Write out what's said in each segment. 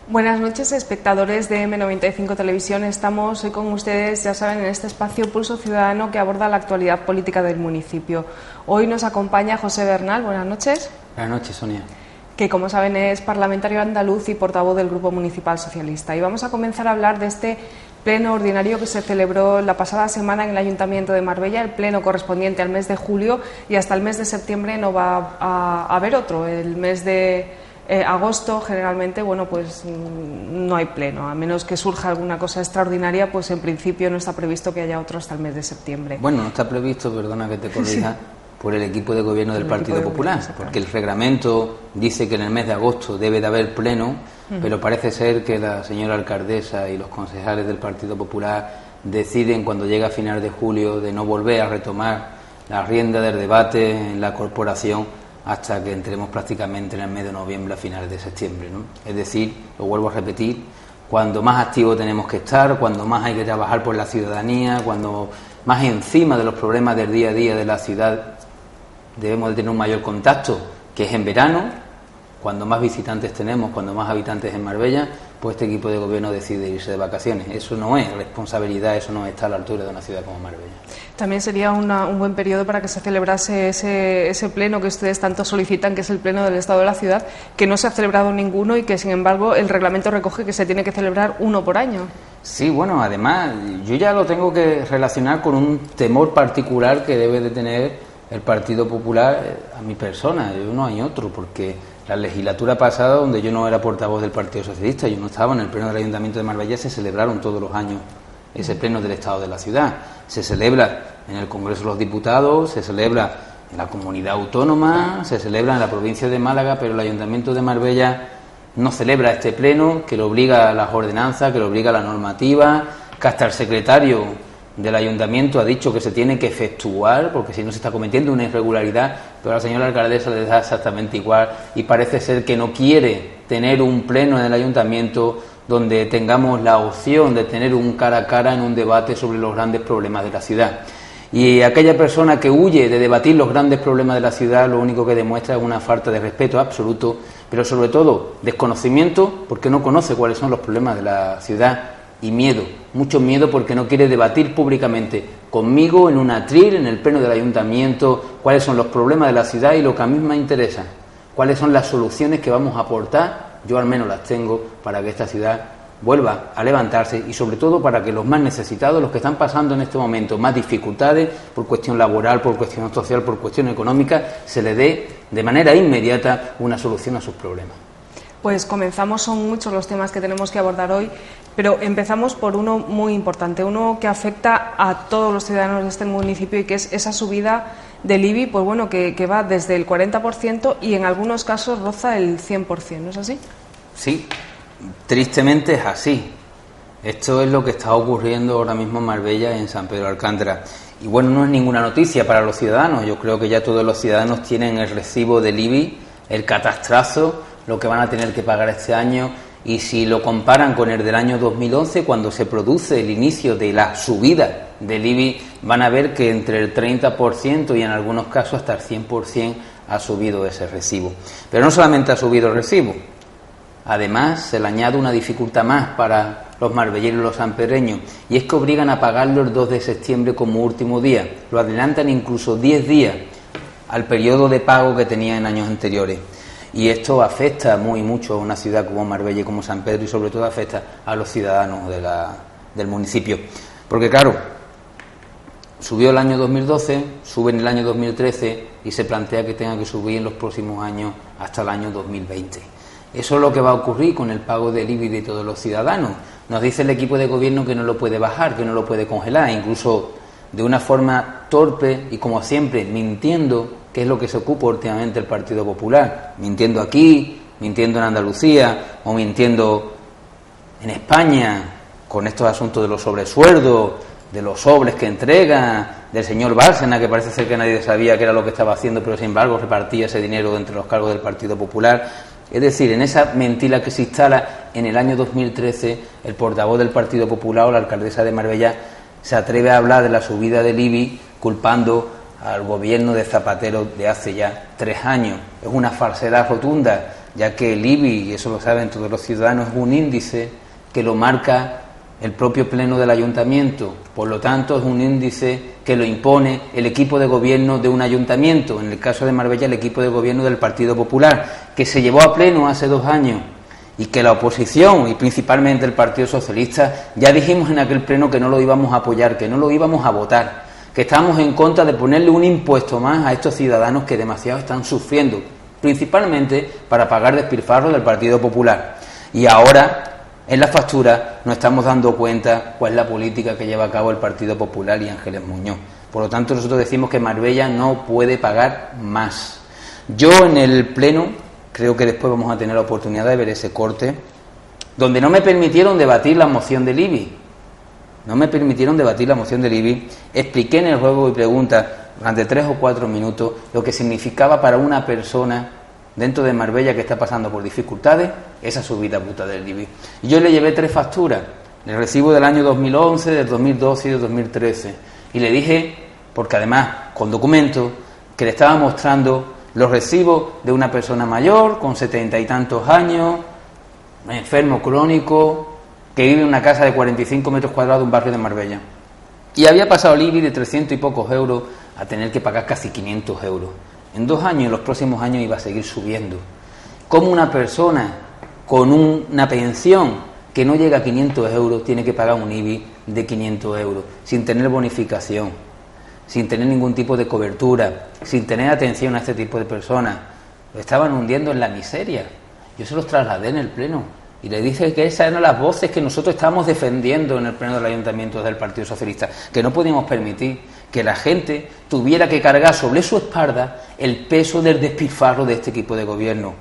Buenas noches, espectadores de M95 Televisión. Estamos hoy con ustedes, ya saben, en este espacio Pulso Ciudadano que aborda la actualidad política del municipio. Hoy nos acompaña José Bernal. Buenas noches. Buenas noches, Sonia. Que, como saben, es parlamentario andaluz y portavoz del Grupo Municipal Socialista. Y vamos a comenzar a hablar de este pleno ordinario que se celebró la pasada semana en el Ayuntamiento de Marbella, el pleno correspondiente al mes de julio, y hasta el mes de septiembre no va a haber otro. El mes de agosto, generalmente, bueno, pues no hay pleno, a menos que surja alguna cosa extraordinaria, pues en principio no está previsto que haya otro hasta el mes de septiembre. Bueno, no está previsto, perdona que te corrija, por el equipo de gobierno del Partido Popular, porque el reglamento dice que en el mes de agosto debe de haber pleno, pero parece ser que la señora alcaldesa y los concejales del Partido Popular deciden, cuando llega a final de julio, de no volver a retomar la rienda del debate en la corporación hasta que entremos prácticamente en el mes de noviembre a finales de septiembre, ¿no? Es decir, lo vuelvo a repetir, cuando más activos tenemos que estar, cuando más hay que trabajar por la ciudadanía, cuando más encima de los problemas del día a día de la ciudad debemos de tener un mayor contacto, que es en verano, cuando más visitantes tenemos, cuando más habitantes en Marbella, pues este equipo de gobierno decide irse de vacaciones. Eso no es responsabilidad, eso no está a la altura de una ciudad como Marbella. También sería un buen periodo para que se celebrase ese pleno que ustedes tanto solicitan, que es el pleno del Estado de la ciudad, que no se ha celebrado ninguno y que, sin embargo, el reglamento recoge que se tiene que celebrar uno por año. Sí, bueno, además, yo ya lo tengo que relacionar con un temor particular que debe de tener el Partido Popular a mi persona. Yo no hay otro, porque la legislatura pasada, donde yo no era portavoz del Partido Socialista, yo no estaba en el pleno del Ayuntamiento de Marbella, se celebraron todos los años ese pleno del Estado de la ciudad. Se celebra en el Congreso de los Diputados, se celebra en la Comunidad Autónoma, se celebra en la provincia de Málaga, pero el Ayuntamiento de Marbella no celebra este pleno, que lo obliga a las ordenanzas, que lo obliga a la normativa, que hasta el secretario del Ayuntamiento ha dicho que se tiene que efectuar, porque si no se está cometiendo una irregularidad, pero a la señora alcaldesa le da exactamente igual y parece ser que no quiere tener un pleno en el Ayuntamiento donde tengamos la opción de tener un cara a cara en un debate sobre los grandes problemas de la ciudad. Y aquella persona que huye de debatir los grandes problemas de la ciudad, lo único que demuestra es una falta de respeto absoluto, pero sobre todo desconocimiento, porque no conoce cuáles son los problemas de la ciudad, y miedo, mucho miedo, porque no quiere debatir públicamente conmigo en un atril, en el pleno del ayuntamiento, cuáles son los problemas de la ciudad y lo que a mí me interesa, cuáles son las soluciones que vamos a aportar. Yo al menos las tengo para que esta ciudad vuelva a levantarse y sobre todo para que los más necesitados, los que están pasando en este momento más dificultades por cuestión laboral, por cuestión social, por cuestión económica, se les dé de manera inmediata una solución a sus problemas. Pues comenzamos, son muchos los temas que tenemos que abordar hoy, pero empezamos por uno muy importante, uno que afecta a todos los ciudadanos de este municipio y que es esa subida del IBI, pues bueno, que va desde el 40% y en algunos casos roza el 100%, ¿no es así? Sí, tristemente es así. Esto es lo que está ocurriendo ahora mismo en Marbella, en San Pedro de Alcántara. Y bueno, no es ninguna noticia para los ciudadanos. Yo creo que ya todos los ciudadanos tienen el recibo del IBI, el catastrazo, lo que van a tener que pagar este año. Y si lo comparan con el del año 2011, cuando se produce el inicio de la subida del IBI, van a ver que entre el 30% y en algunos casos hasta el 100% ha subido ese recibo. Pero no solamente ha subido el recibo, además se le añade una dificultad más para los marbelleros y los sanpereños, y es que obligan a pagarlo el 2 de septiembre como último día. Lo adelantan incluso 10 días al periodo de pago que tenía en años anteriores. Y esto afecta muy mucho a una ciudad como Marbella y como San Pedro, y sobre todo afecta a los ciudadanos del municipio. Porque claro, subió el año 2012, sube en el año 2013 y se plantea que tenga que subir en los próximos años hasta el año 2020. Eso es lo que va a ocurrir con el pago del IBI de todos los ciudadanos. Nos dice el equipo de gobierno que no lo puede bajar, que no lo puede congelar, incluso de una forma torpe y, como siempre, mintiendo, que es lo que se ocupa últimamente el Partido Popular, mintiendo aquí, mintiendo en Andalucía o mintiendo en España con estos asuntos de los sobresueldos, de los sobres que entrega, del señor Bárcena, que parece ser que nadie sabía qué era lo que estaba haciendo, pero sin embargo repartía ese dinero entre los cargos del Partido Popular. Es decir, en esa mentira que se instala en el año 2013, el portavoz del Partido Popular o la alcaldesa de Marbella se atreve a hablar de la subida del IBI culpando al gobierno de Zapatero de hace ya 3 años. Es una falsedad rotunda. ya que el IBI, y eso lo saben todos los ciudadanos, es un índice que lo marca el propio Pleno del Ayuntamiento, por lo tanto es un índice que lo impone el equipo de gobierno de un ayuntamiento, en el caso de Marbella el equipo de gobierno del Partido Popular, que se llevó a pleno hace 2 años y que la oposición y principalmente el Partido Socialista ya dijimos en aquel pleno que no lo íbamos a apoyar, que no lo íbamos a votar, que estábamos en contra de ponerle un impuesto más a estos ciudadanos que demasiado están sufriendo, principalmente para pagar despilfarros del Partido Popular. Y ahora, en la factura, nos estamos dando cuenta cuál es la política que lleva a cabo el Partido Popular y Ángeles Muñoz. Por lo tanto, nosotros decimos que Marbella no puede pagar más. Yo en el pleno, creo que después vamos a tener la oportunidad de ver ese corte, donde no me permitieron debatir la moción del IBI. No me permitieron debatir la moción del IBI. Expliqué en el juego y pregunta durante 3 o 4 minutos lo que significaba para una persona dentro de Marbella que está pasando por dificultades esa subida bruta del IBI. Y yo le llevé 3 facturas, el recibo del año 2011, del 2012 y del 2013. Y le dije, porque además con documentos, que le estaba mostrando los recibos de una persona mayor, con 70 y tantos años, enfermo crónico, que vive en una casa de 45 metros cuadrados de un barrio de Marbella. Y había pasado el IBI de 300 y pocos euros a tener que pagar casi 500 euros. En 2 años, en los próximos años, iba a seguir subiendo. ¿Cómo una persona con una pensión que no llega a 500 euros tiene que pagar un IBI de 500 euros, sin tener bonificación, sin tener ningún tipo de cobertura, sin tener atención a este tipo de personas? Lo estaban hundiendo en la miseria. Yo se los trasladé en el pleno y le dije que esas eran las voces que nosotros estábamos defendiendo en el pleno del Ayuntamiento del Partido Socialista, que no podíamos permitir que la gente tuviera que cargar sobre su espalda el peso del despilfarro de este equipo de gobierno,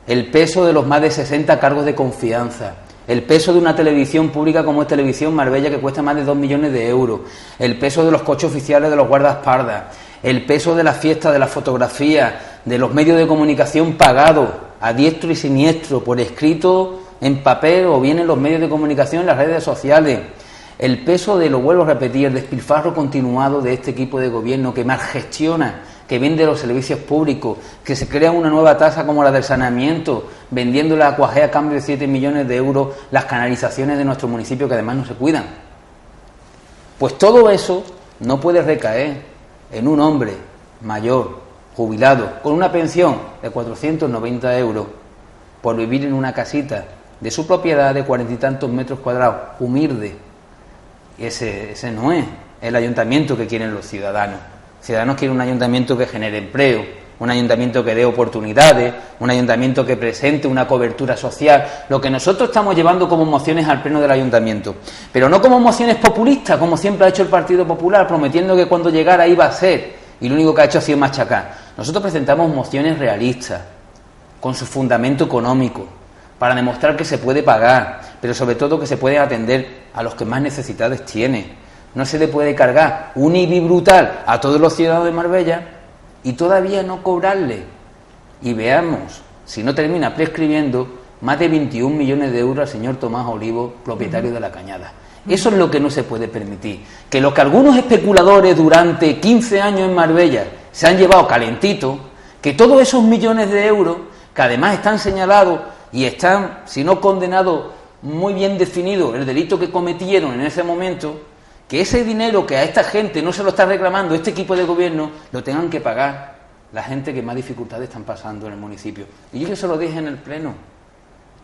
el peso de los más de 60 cargos de confianza, el peso de una televisión pública como es Televisión Marbella, que cuesta más de 2 millones de euros, el peso de los coches oficiales de los guardaespaldas, el peso de la fiesta, de la fotografía, de los medios de comunicación pagados a diestro y siniestro, por escrito, en papel o bien en los medios de comunicación, en las redes sociales. El peso de, lo vuelvo a repetir, el despilfarro continuado de este equipo de gobierno que mal gestiona, que vende los servicios públicos, que se crea una nueva tasa como la del saneamiento, vendiendo la Acuajé a cambio de 7 millones de euros las canalizaciones de nuestro municipio, que además no se cuidan. Pues todo eso no puede recaer en un hombre mayor, jubilado, con una pensión de 490 euros, por vivir en una casita de su propiedad de 40 y tantos metros cuadrados, humilde. Ese no es el ayuntamiento que quieren los ciudadanos. Los ciudadanos quieren un ayuntamiento que genere empleo, un ayuntamiento que dé oportunidades, un ayuntamiento que presente una cobertura social, lo que nosotros estamos llevando como mociones al pleno del ayuntamiento, pero no como mociones populistas, como siempre ha hecho el Partido Popular, prometiendo que cuando llegara iba a ser, y lo único que ha hecho ha sido machacar. Nosotros presentamos mociones realistas, con su fundamento económico, para demostrar que se puede pagar, pero sobre todo que se puede atender a los que más necesidades tienen. No se le puede cargar un IBI brutal a todos los ciudadanos de Marbella y todavía no cobrarle. Y veamos, si no termina prescribiendo, más de 21 millones de euros al señor Tomás Olivo, propietario de La Cañada. Eso es lo que no se puede permitir. Que lo que algunos especuladores durante 15 años en Marbella se han llevado calentito, que todos esos millones de euros, que además están señalados y están, si no condenados, muy bien definido el delito que cometieron en ese momento, que ese dinero que a esta gente no se lo está reclamando este equipo de gobierno, lo tengan que pagar la gente que más dificultades están pasando en el municipio. Y yo se lo dije en el pleno.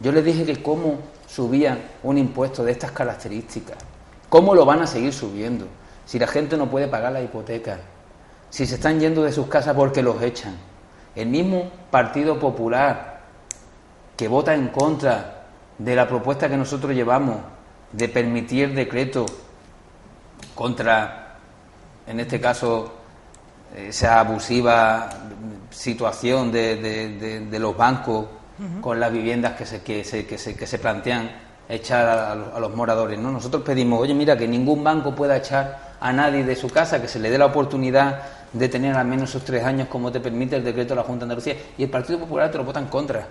Yo les dije que cómo subían un impuesto de estas características, cómo lo van a seguir subiendo, si la gente no puede pagar la hipoteca, si se están yendo de sus casas porque los echan. El mismo Partido Popular, que vota en contra de la propuesta que nosotros llevamos de permitir decreto contra, en este caso, esa abusiva situación de los bancos con las viviendas que se plantean echar a los moradores, ¿no? Nosotros pedimos, oye, mira, que ningún banco pueda echar a nadie de su casa, que se le dé la oportunidad de tener al menos esos 3 años como te permite el decreto de la Junta de Andalucía, y el Partido Popular te lo vota en contra.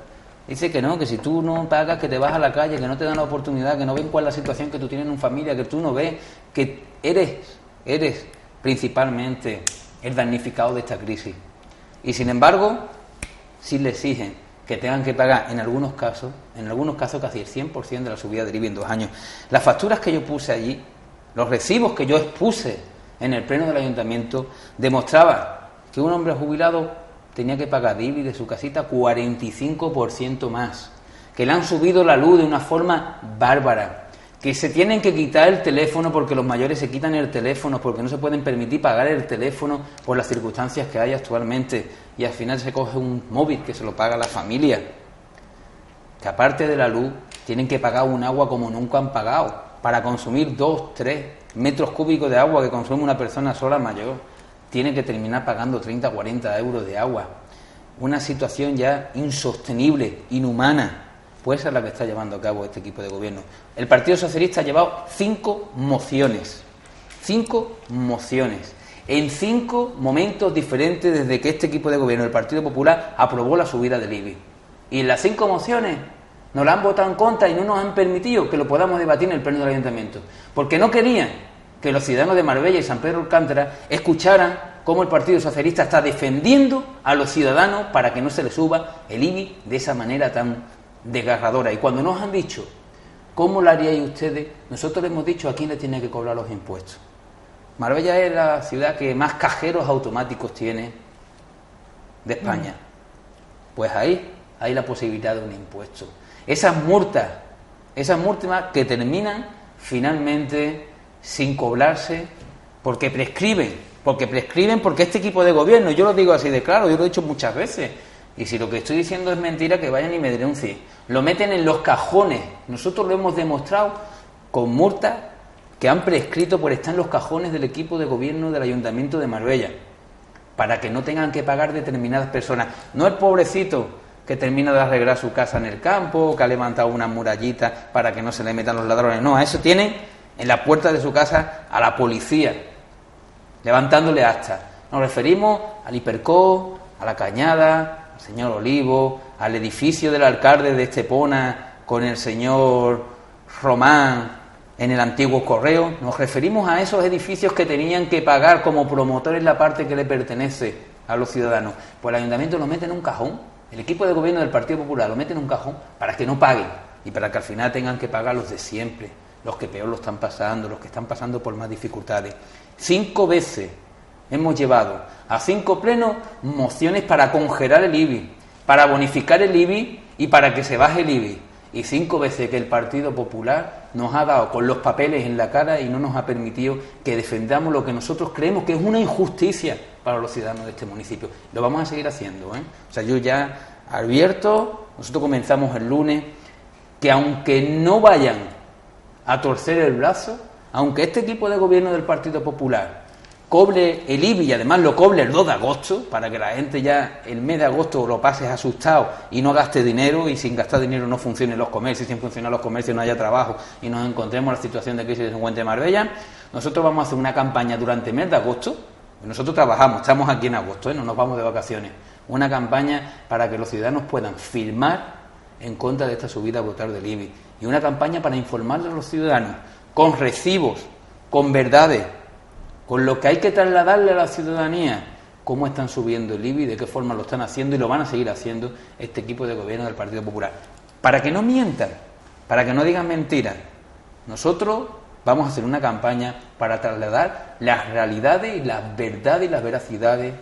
Dice que no, que si tú no pagas, que te vas a la calle, que no te dan la oportunidad, que no ven cuál es la situación que tú tienes en familia, que tú no ves, que eres principalmente el damnificado de esta crisis. Y sin embargo, sí le exigen que tengan que pagar en algunos casos casi el 100% de la subida del IBI en 2 años. Las facturas que yo puse allí, los recibos que yo expuse en el pleno del ayuntamiento, demostraban que un hombre jubilado tenía que pagar de IBI de su casita 45% más, que le han subido la luz de una forma bárbara, que se tienen que quitar el teléfono porque los mayores se quitan el teléfono porque no se pueden permitir pagar el teléfono por las circunstancias que hay actualmente, y al final se coge un móvil que se lo paga la familia, que aparte de la luz tienen que pagar un agua como nunca han pagado para consumir 2-3 metros cúbicos de agua que consume una persona sola mayor. Tienen que terminar pagando 30-40 euros de agua. Una situación ya insostenible, inhumana. Pues esa es la que está llevando a cabo este equipo de gobierno. El Partido Socialista ha llevado 5 mociones. 5 mociones. En 5 momentos diferentes desde que este equipo de gobierno, el Partido Popular, aprobó la subida del IBI. Y en las 5 mociones nos la han votado en contra y no nos han permitido que lo podamos debatir en el pleno del ayuntamiento. Porque no querían que los ciudadanos de Marbella y San Pedro Alcántara escucharan cómo el Partido Socialista está defendiendo a los ciudadanos para que no se les suba el IBI de esa manera tan desgarradora. Y cuando nos han dicho ¿cómo lo haríais ustedes?, nosotros les hemos dicho a quién le tiene que cobrar los impuestos. Marbella es la ciudad que más cajeros automáticos tiene de España. Pues ahí hay la posibilidad de un impuesto. Esas multas que terminan finalmente sin cobrarse porque prescriben, porque este equipo de gobierno, yo lo digo así de claro, yo lo he dicho muchas veces, y si lo que estoy diciendo es mentira, que vayan y me denuncien. Lo meten en los cajones. Nosotros lo hemos demostrado con multas que han prescrito por estar en los cajones del equipo de gobierno del Ayuntamiento de Marbella, para que no tengan que pagar determinadas personas. No el pobrecito que termina de arreglar su casa en el campo, que ha levantado una murallita para que no se le metan los ladrones. No, a eso tienen en la puerta de su casa a la policía, levantándole actas. Nos referimos al Hipercor, a La Cañada, al señor Olivo, al edificio del alcalde de Estepona con el señor Román en el antiguo Correo. Nos referimos a esos edificios que tenían que pagar como promotores la parte que le pertenece a los ciudadanos. Pues el ayuntamiento lo mete en un cajón, el equipo de gobierno del Partido Popular lo mete en un cajón para que no paguen y para que al final tengan que pagar los de siempre, los que peor lo están pasando, los que están pasando por más dificultades. 5 veces hemos llevado a 5 plenos mociones para congelar el IBI, para bonificar el IBI y para que se baje el IBI. Y 5 veces que el Partido Popular nos ha dado con los papeles en la cara y no nos ha permitido que defendamos lo que nosotros creemos que es una injusticia para los ciudadanos de este municipio. Lo vamos a seguir haciendo, O sea, yo ya advierto, nosotros comenzamos el lunes, que aunque no vayan a torcer el brazo, aunque este equipo de gobierno del Partido Popular cobre el IBI y además lo cobre el 2 de agosto, para que la gente ya el mes de agosto lo pase asustado y no gaste dinero, y sin gastar dinero no funcionen los comercios, y sin funcionar los comercios no haya trabajo y nos encontremos en la situación de crisis de 50 de Marbella. Nosotros vamos a hacer una campaña durante el mes de agosto, nosotros trabajamos, estamos aquí en agosto, no nos vamos de vacaciones, una campaña para que los ciudadanos puedan firmar en contra de esta subida brutal del IBI, y una campaña para informarle a los ciudadanos con recibos, con verdades, con lo que hay que trasladarle a la ciudadanía, cómo están subiendo el IBI, de qué forma lo están haciendo y lo van a seguir haciendo este equipo de gobierno del Partido Popular. Para que no mientan, para que no digan mentiras, nosotros vamos a hacer una campaña para trasladar las realidades y las verdades y las veracidades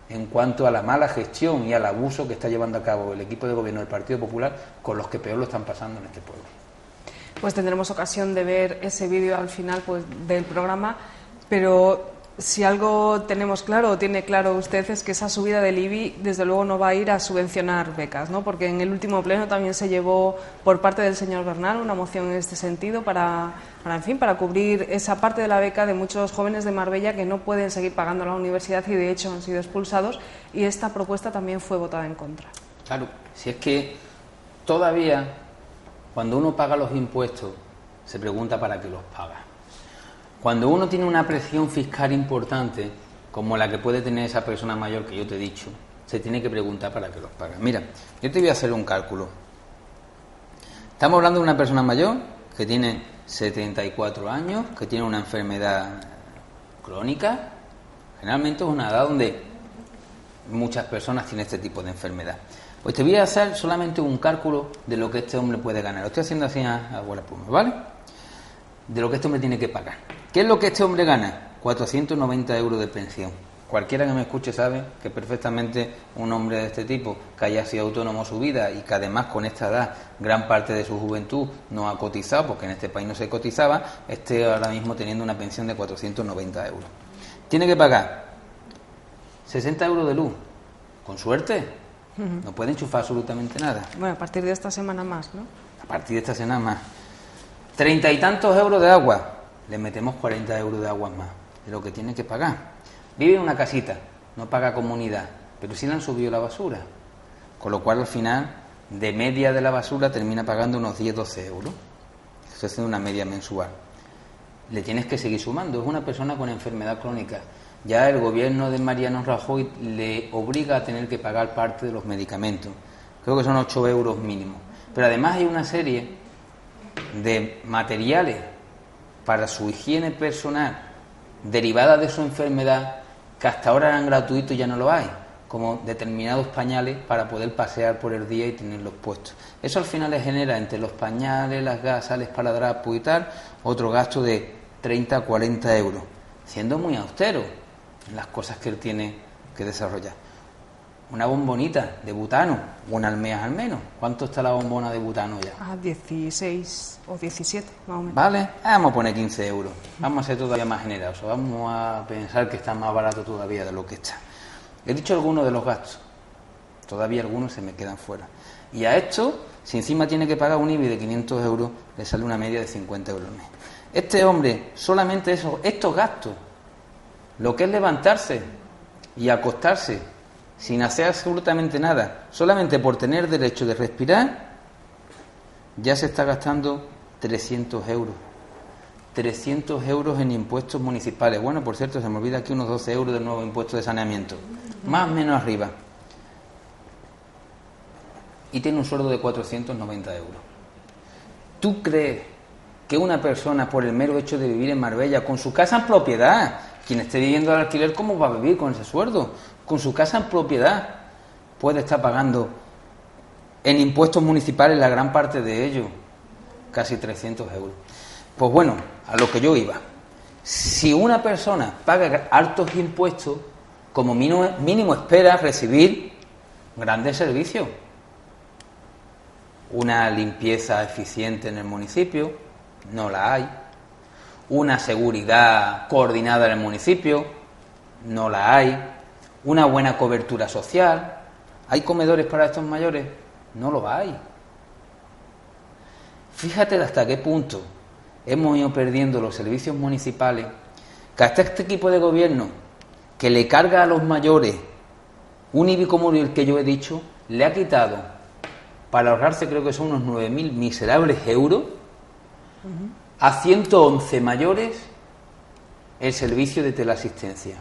en cuanto a la mala gestión y al abuso que está llevando a cabo el equipo de gobierno del Partido Popular con los que peor lo están pasando en este pueblo. Pues tendremos ocasión de ver ese vídeo al final del programa. Pero si algo tenemos claro, o tiene claro usted, es que esa subida del IBI desde luego no va a ir a subvencionar becas, ¿no? Porque en el último pleno también se llevó por parte del señor Bernal una moción en este sentido para cubrir esa parte de la beca de muchos jóvenes de Marbella que no pueden seguir pagando la universidad y de hecho han sido expulsados, y esta propuesta también fue votada en contra. Claro, si es que todavía cuando uno paga los impuestos se pregunta para qué los paga. Cuando uno tiene una presión fiscal importante, como la que puede tener esa persona mayor que yo te he dicho, se tiene que preguntar para qué los paga. Mira, yo te voy a hacer un cálculo. Estamos hablando de una persona mayor que tiene 74 años, que tiene una enfermedad crónica. Generalmente es una edad donde muchas personas tienen este tipo de enfermedad. Pues te voy a hacer solamente un cálculo de lo que este hombre puede ganar. Lo estoy haciendo así a buena pluma, ¿vale? De lo que este hombre tiene que pagar. ¿Qué es lo que este hombre gana? 490 euros de pensión. Cualquiera que me escuche sabe que perfectamente un hombre de este tipo, que haya sido autónomo su vida y que además con esta edad gran parte de su juventud no ha cotizado, porque en este país no se cotizaba, esté ahora mismo teniendo una pensión de 490 euros. Tiene que pagar 60 euros de luz. Con suerte. No puede enchufar absolutamente nada. Bueno, a partir de esta semana más, ¿no? A partir de esta semana más. 30 y tantos euros de agua. Le metemos 40 euros de agua más. Es lo que tiene que pagar. Vive en una casita, no paga comunidad, pero sí le han subido la basura. Con lo cual, al final, de media de la basura termina pagando unos 10-12 euros. Eso es una media mensual. Le tienes que seguir sumando. Es una persona con enfermedad crónica. Ya el gobierno de Mariano Rajoy le obliga a tener que pagar parte de los medicamentos. Creo que son 8 euros mínimo. Pero además hay una serie de materiales para su higiene personal derivada de su enfermedad que hasta ahora eran gratuitos y ya no lo hay, como determinados pañales para poder pasear por el día y tenerlos puestos. Eso al final le genera entre los pañales, las gasas, el esparadrapo y tal, otro gasto de 30-40 euros, siendo muy austero en las cosas que él tiene que desarrollar. Una bombonita de butano, una al mes al menos. ¿Cuánto está la bombona de butano ya? 16 o 17, más o menos. Vale, vamos a poner 15 euros. Vamos a ser todavía más generosos. Vamos a pensar que está más barato todavía de lo que está. He dicho algunos de los gastos. Todavía algunos se me quedan fuera. Y a esto, si encima tiene que pagar un IBI de 500 euros, le sale una media de 50 euros al mes. Este hombre, solamente estos gastos, lo que es levantarse y acostarse sin hacer absolutamente nada, solamente por tener derecho de respirar, ya se está gastando 300 euros. 300 euros en impuestos municipales. Bueno, por cierto, se me olvida aquí unos 12 euros del nuevo impuesto de saneamiento. Más o menos arriba. Y tiene un sueldo de 490 euros. ¿Tú crees que una persona, por el mero hecho de vivir en Marbella, con su casa en propiedad, quien esté viviendo al alquiler, ¿cómo va a vivir con ese sueldo? Con su casa en propiedad, puede estar pagando en impuestos municipales la gran parte de ellos, casi 300 euros. Pues bueno, a lo que yo iba. Si una persona paga altos impuestos, como mínimo espera recibir grandes servicios. Una limpieza eficiente en el municipio, no la hay. Una seguridad coordinada en el municipio, no la hay. Una buena cobertura social. ¿Hay comedores para estos mayores? No lo hay. Fíjate hasta qué punto hemos ido perdiendo los servicios municipales, que hasta este equipo de gobierno que le carga a los mayores un IBI como el que yo he dicho, le ha quitado, para ahorrarse creo que son unos 9.000 miserables euros, a 111 mayores el servicio de teleasistencia.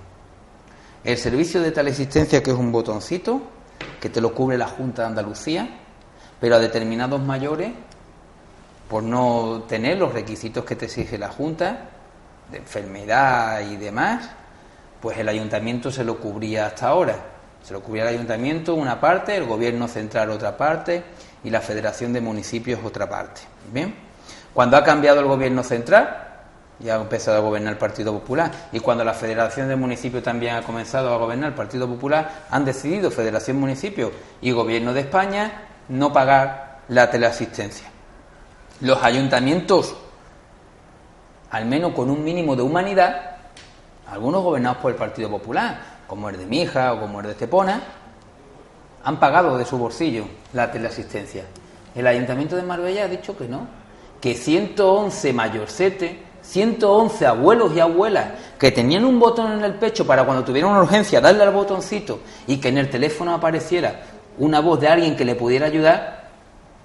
El servicio de teleasistencia, que es un botoncito que te lo cubre la Junta de Andalucía, pero a determinados mayores, por no tener los requisitos que te exige la Junta, de enfermedad y demás, pues el ayuntamiento se lo cubría hasta ahora. Se lo cubría el ayuntamiento una parte, el gobierno central otra parte y la Federación de Municipios otra parte. Bien, cuando ha cambiado el gobierno central, ya ha empezado a gobernar el Partido Popular, y cuando la Federación de Municipios también ha comenzado a gobernar el Partido Popular, han decidido Federación Municipios y Gobierno de España no pagar la teleasistencia. Los ayuntamientos, al menos con un mínimo de humanidad, algunos gobernados por el Partido Popular, como el de Mija o como el de Estepona, han pagado de su bolsillo la teleasistencia. El Ayuntamiento de Marbella ha dicho que no, que 111 mayorcetes, 111 abuelos y abuelas que tenían un botón en el pecho para cuando tuvieran una urgencia darle al botoncito y que en el teléfono apareciera una voz de alguien que le pudiera ayudar,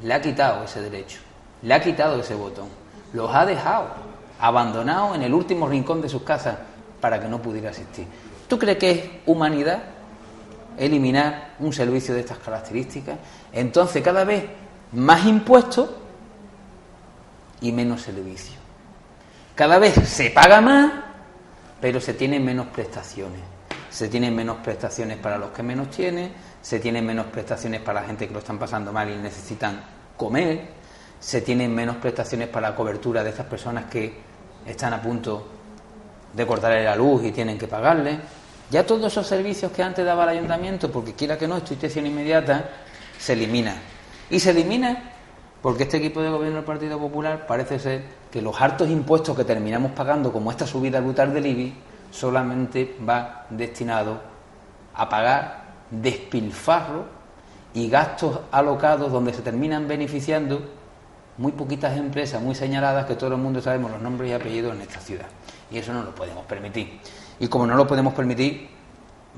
le ha quitado ese derecho, le ha quitado ese botón, los ha dejado abandonados en el último rincón de sus casas para que no pudiera asistir. ¿Tú crees que es humanidad eliminar un servicio de estas características? Entonces cada vez más impuestos y menos servicio. Cada vez se paga más, pero se tienen menos prestaciones. se tienen menos prestaciones para los que menos tienen, se tienen menos prestaciones para la gente que lo están pasando mal y necesitan comer, se tienen menos prestaciones para la cobertura de estas personas que están a punto de cortarle la luz y tienen que pagarle. Ya todos esos servicios que antes daba el ayuntamiento, porque quiera que no, esto inspección inmediata, se elimina. Y se elimina porque este equipo de gobierno del Partido Popular parece ser que los hartos impuestos que terminamos pagando, como esta subida brutal del IBI, solamente va destinado a pagar despilfarro y gastos alocados donde se terminan beneficiando muy poquitas empresas muy señaladas que todo el mundo sabemos los nombres y apellidos en esta ciudad. Y eso no lo podemos permitir. Y como no lo podemos permitir,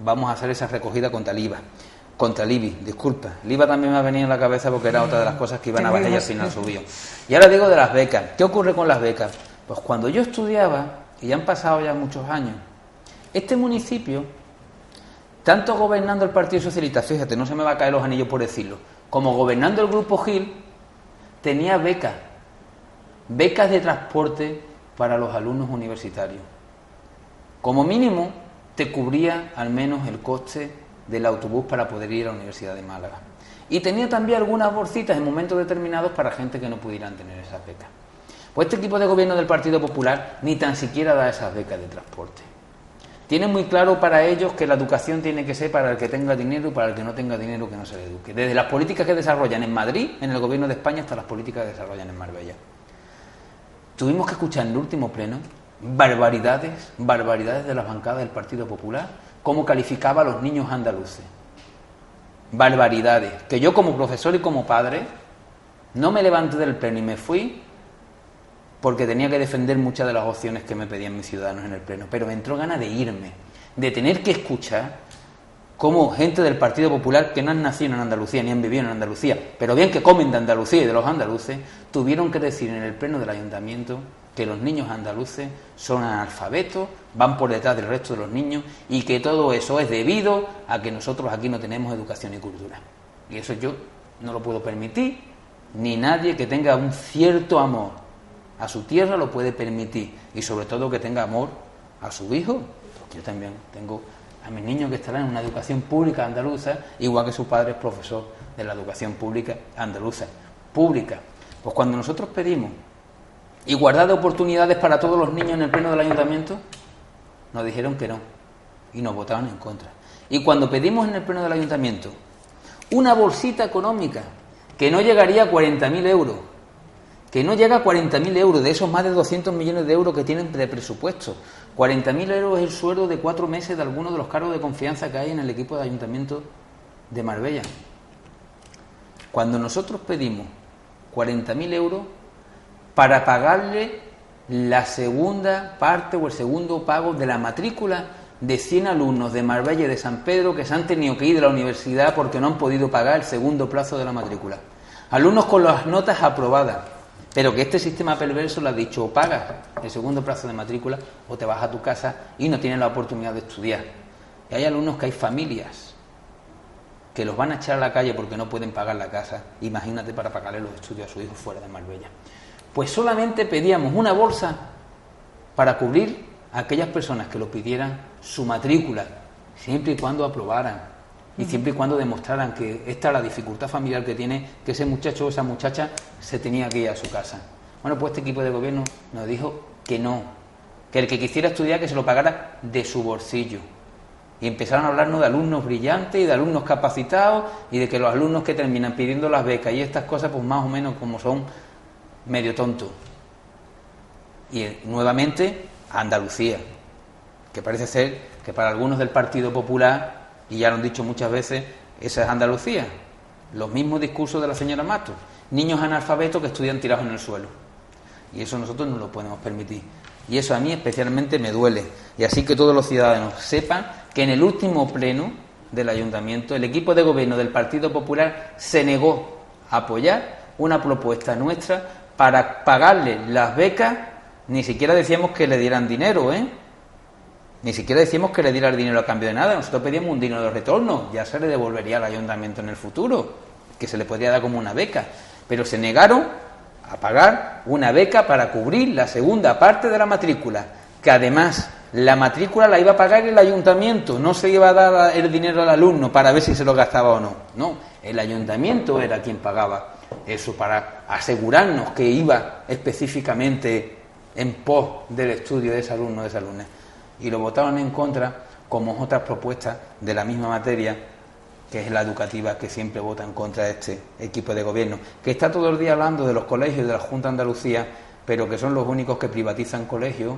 vamos a hacer esa recogida contra el IVA. Contra el IBI, disculpa. El IVA también me ha venido en la cabeza porque era otra de las cosas que iban a bajar y al final subió. Y ahora digo de las becas. ¿Qué ocurre con las becas? Pues cuando yo estudiaba, y ya han pasado ya muchos años, este municipio, tanto gobernando el Partido Socialista, fíjate, no se me va a caer los anillos por decirlo, como gobernando el Grupo Gil, tenía becas de transporte para los alumnos universitarios. Como mínimo, te cubría al menos el coste del autobús para poder ir a la Universidad de Málaga. Y tenía también algunas bolsitas en momentos determinados para gente que no pudieran tener esas becas. Pues este equipo de gobierno del Partido Popular ni tan siquiera da esas becas de transporte. Tiene muy claro para ellos que la educación tiene que ser para el que tenga dinero y para el que no tenga dinero que no se le eduque. Desde las políticas que desarrollan en Madrid, en el gobierno de España, hasta las políticas que desarrollan en Marbella. Tuvimos que escuchar en el último pleno barbaridades de las bancadas del Partido Popular, cómo calificaba a los niños andaluces. Barbaridades. Que yo como profesor y como padre no me levanté del pleno y me fui porque tenía que defender muchas de las opciones que me pedían mis ciudadanos en el pleno. Pero me entró ganas de irme, de tener que escuchar cómo gente del Partido Popular que no han nacido en Andalucía ni han vivido en Andalucía, pero bien que comen de Andalucía y de los andaluces, tuvieron que decir en el pleno del ayuntamiento que los niños andaluces son analfabetos, van por detrás del resto de los niños y que todo eso es debido a que nosotros aquí no tenemos educación y cultura. Y eso yo no lo puedo permitir, ni nadie que tenga un cierto amor a su tierra lo puede permitir, y sobre todo que tenga amor a su hijo, porque yo también tengo a mis niños que estarán en una educación pública andaluza, igual que su padre es profesor de la educación pública andaluza. Pública. Pues cuando nosotros pedimos igualdad de oportunidades para todos los niños en el pleno del ayuntamiento, nos dijeron que no, y nos votaron en contra. Y cuando pedimos en el pleno del ayuntamiento una bolsita económica que no llegaría a 40.000 euros, que no llega a 40.000 euros, de esos más de 200 millones de euros que tienen de presupuesto. 40.000 euros es el sueldo de 4 meses de algunos de los cargos de confianza que hay en el equipo de ayuntamiento de Marbella. Cuando nosotros pedimos 40.000 euros para pagarle la segunda parte o el segundo pago de la matrícula de 100 alumnos de Marbella y de San Pedro que se han tenido que ir de la universidad porque no han podido pagar el segundo plazo de la matrícula. Alumnos con las notas aprobadas, pero que este sistema perverso le ha dicho: o pagas el segundo plazo de matrícula o te vas a tu casa y no tienes la oportunidad de estudiar. Y hay alumnos que hay familias que los van a echar a la calle porque no pueden pagar la casa. Imagínate para pagarle los estudios a su hijo fuera de Marbella. Pues solamente pedíamos una bolsa para cubrir a aquellas personas que lo pidieran su matrícula, siempre y cuando aprobaran y siempre y cuando demostraran que esta es la dificultad familiar que tiene, que ese muchacho o esa muchacha se tenía que ir a su casa. Bueno, pues este equipo de gobierno nos dijo que no, que el que quisiera estudiar que se lo pagara de su bolsillo. Y empezaron a hablarnos de alumnos brillantes y de alumnos capacitados y de que los alumnos que terminan pidiendo las becas y estas cosas, pues más o menos como son medio tontos. Y nuevamente Andalucía, que parece ser que para algunos del Partido Popular, y ya lo han dicho muchas veces, esa es Andalucía. Los mismos discursos de la señora Mato: niños analfabetos que estudian tirados en el suelo. Y eso nosotros no lo podemos permitir. Y eso a mí especialmente me duele. Y así que todos los ciudadanos sepan que en el último pleno del ayuntamiento el equipo de gobierno del Partido Popular se negó a apoyar una propuesta nuestra para pagarle las becas. Ni siquiera decíamos que le dieran dinero, Ni siquiera decíamos que le dieran dinero a cambio de nada. Nosotros pedíamos un dinero de retorno, ya se le devolvería al ayuntamiento en el futuro, que se le podría dar como una beca. Pero se negaron a pagar una beca para cubrir la segunda parte de la matrícula, que además La matrícula la iba a pagar el ayuntamiento, no se iba a dar el dinero al alumno para ver si se lo gastaba o no. No, el ayuntamiento era quien pagaba eso para asegurarnos que iba específicamente en pos del estudio de ese alumno o de esa alumna. Y lo votaron en contra, como otras propuestas de la misma materia, que es la educativa, que siempre vota en contra de este equipo de gobierno, que está todo el día hablando de los colegios de la Junta de Andalucía, pero que son los únicos que privatizan colegios,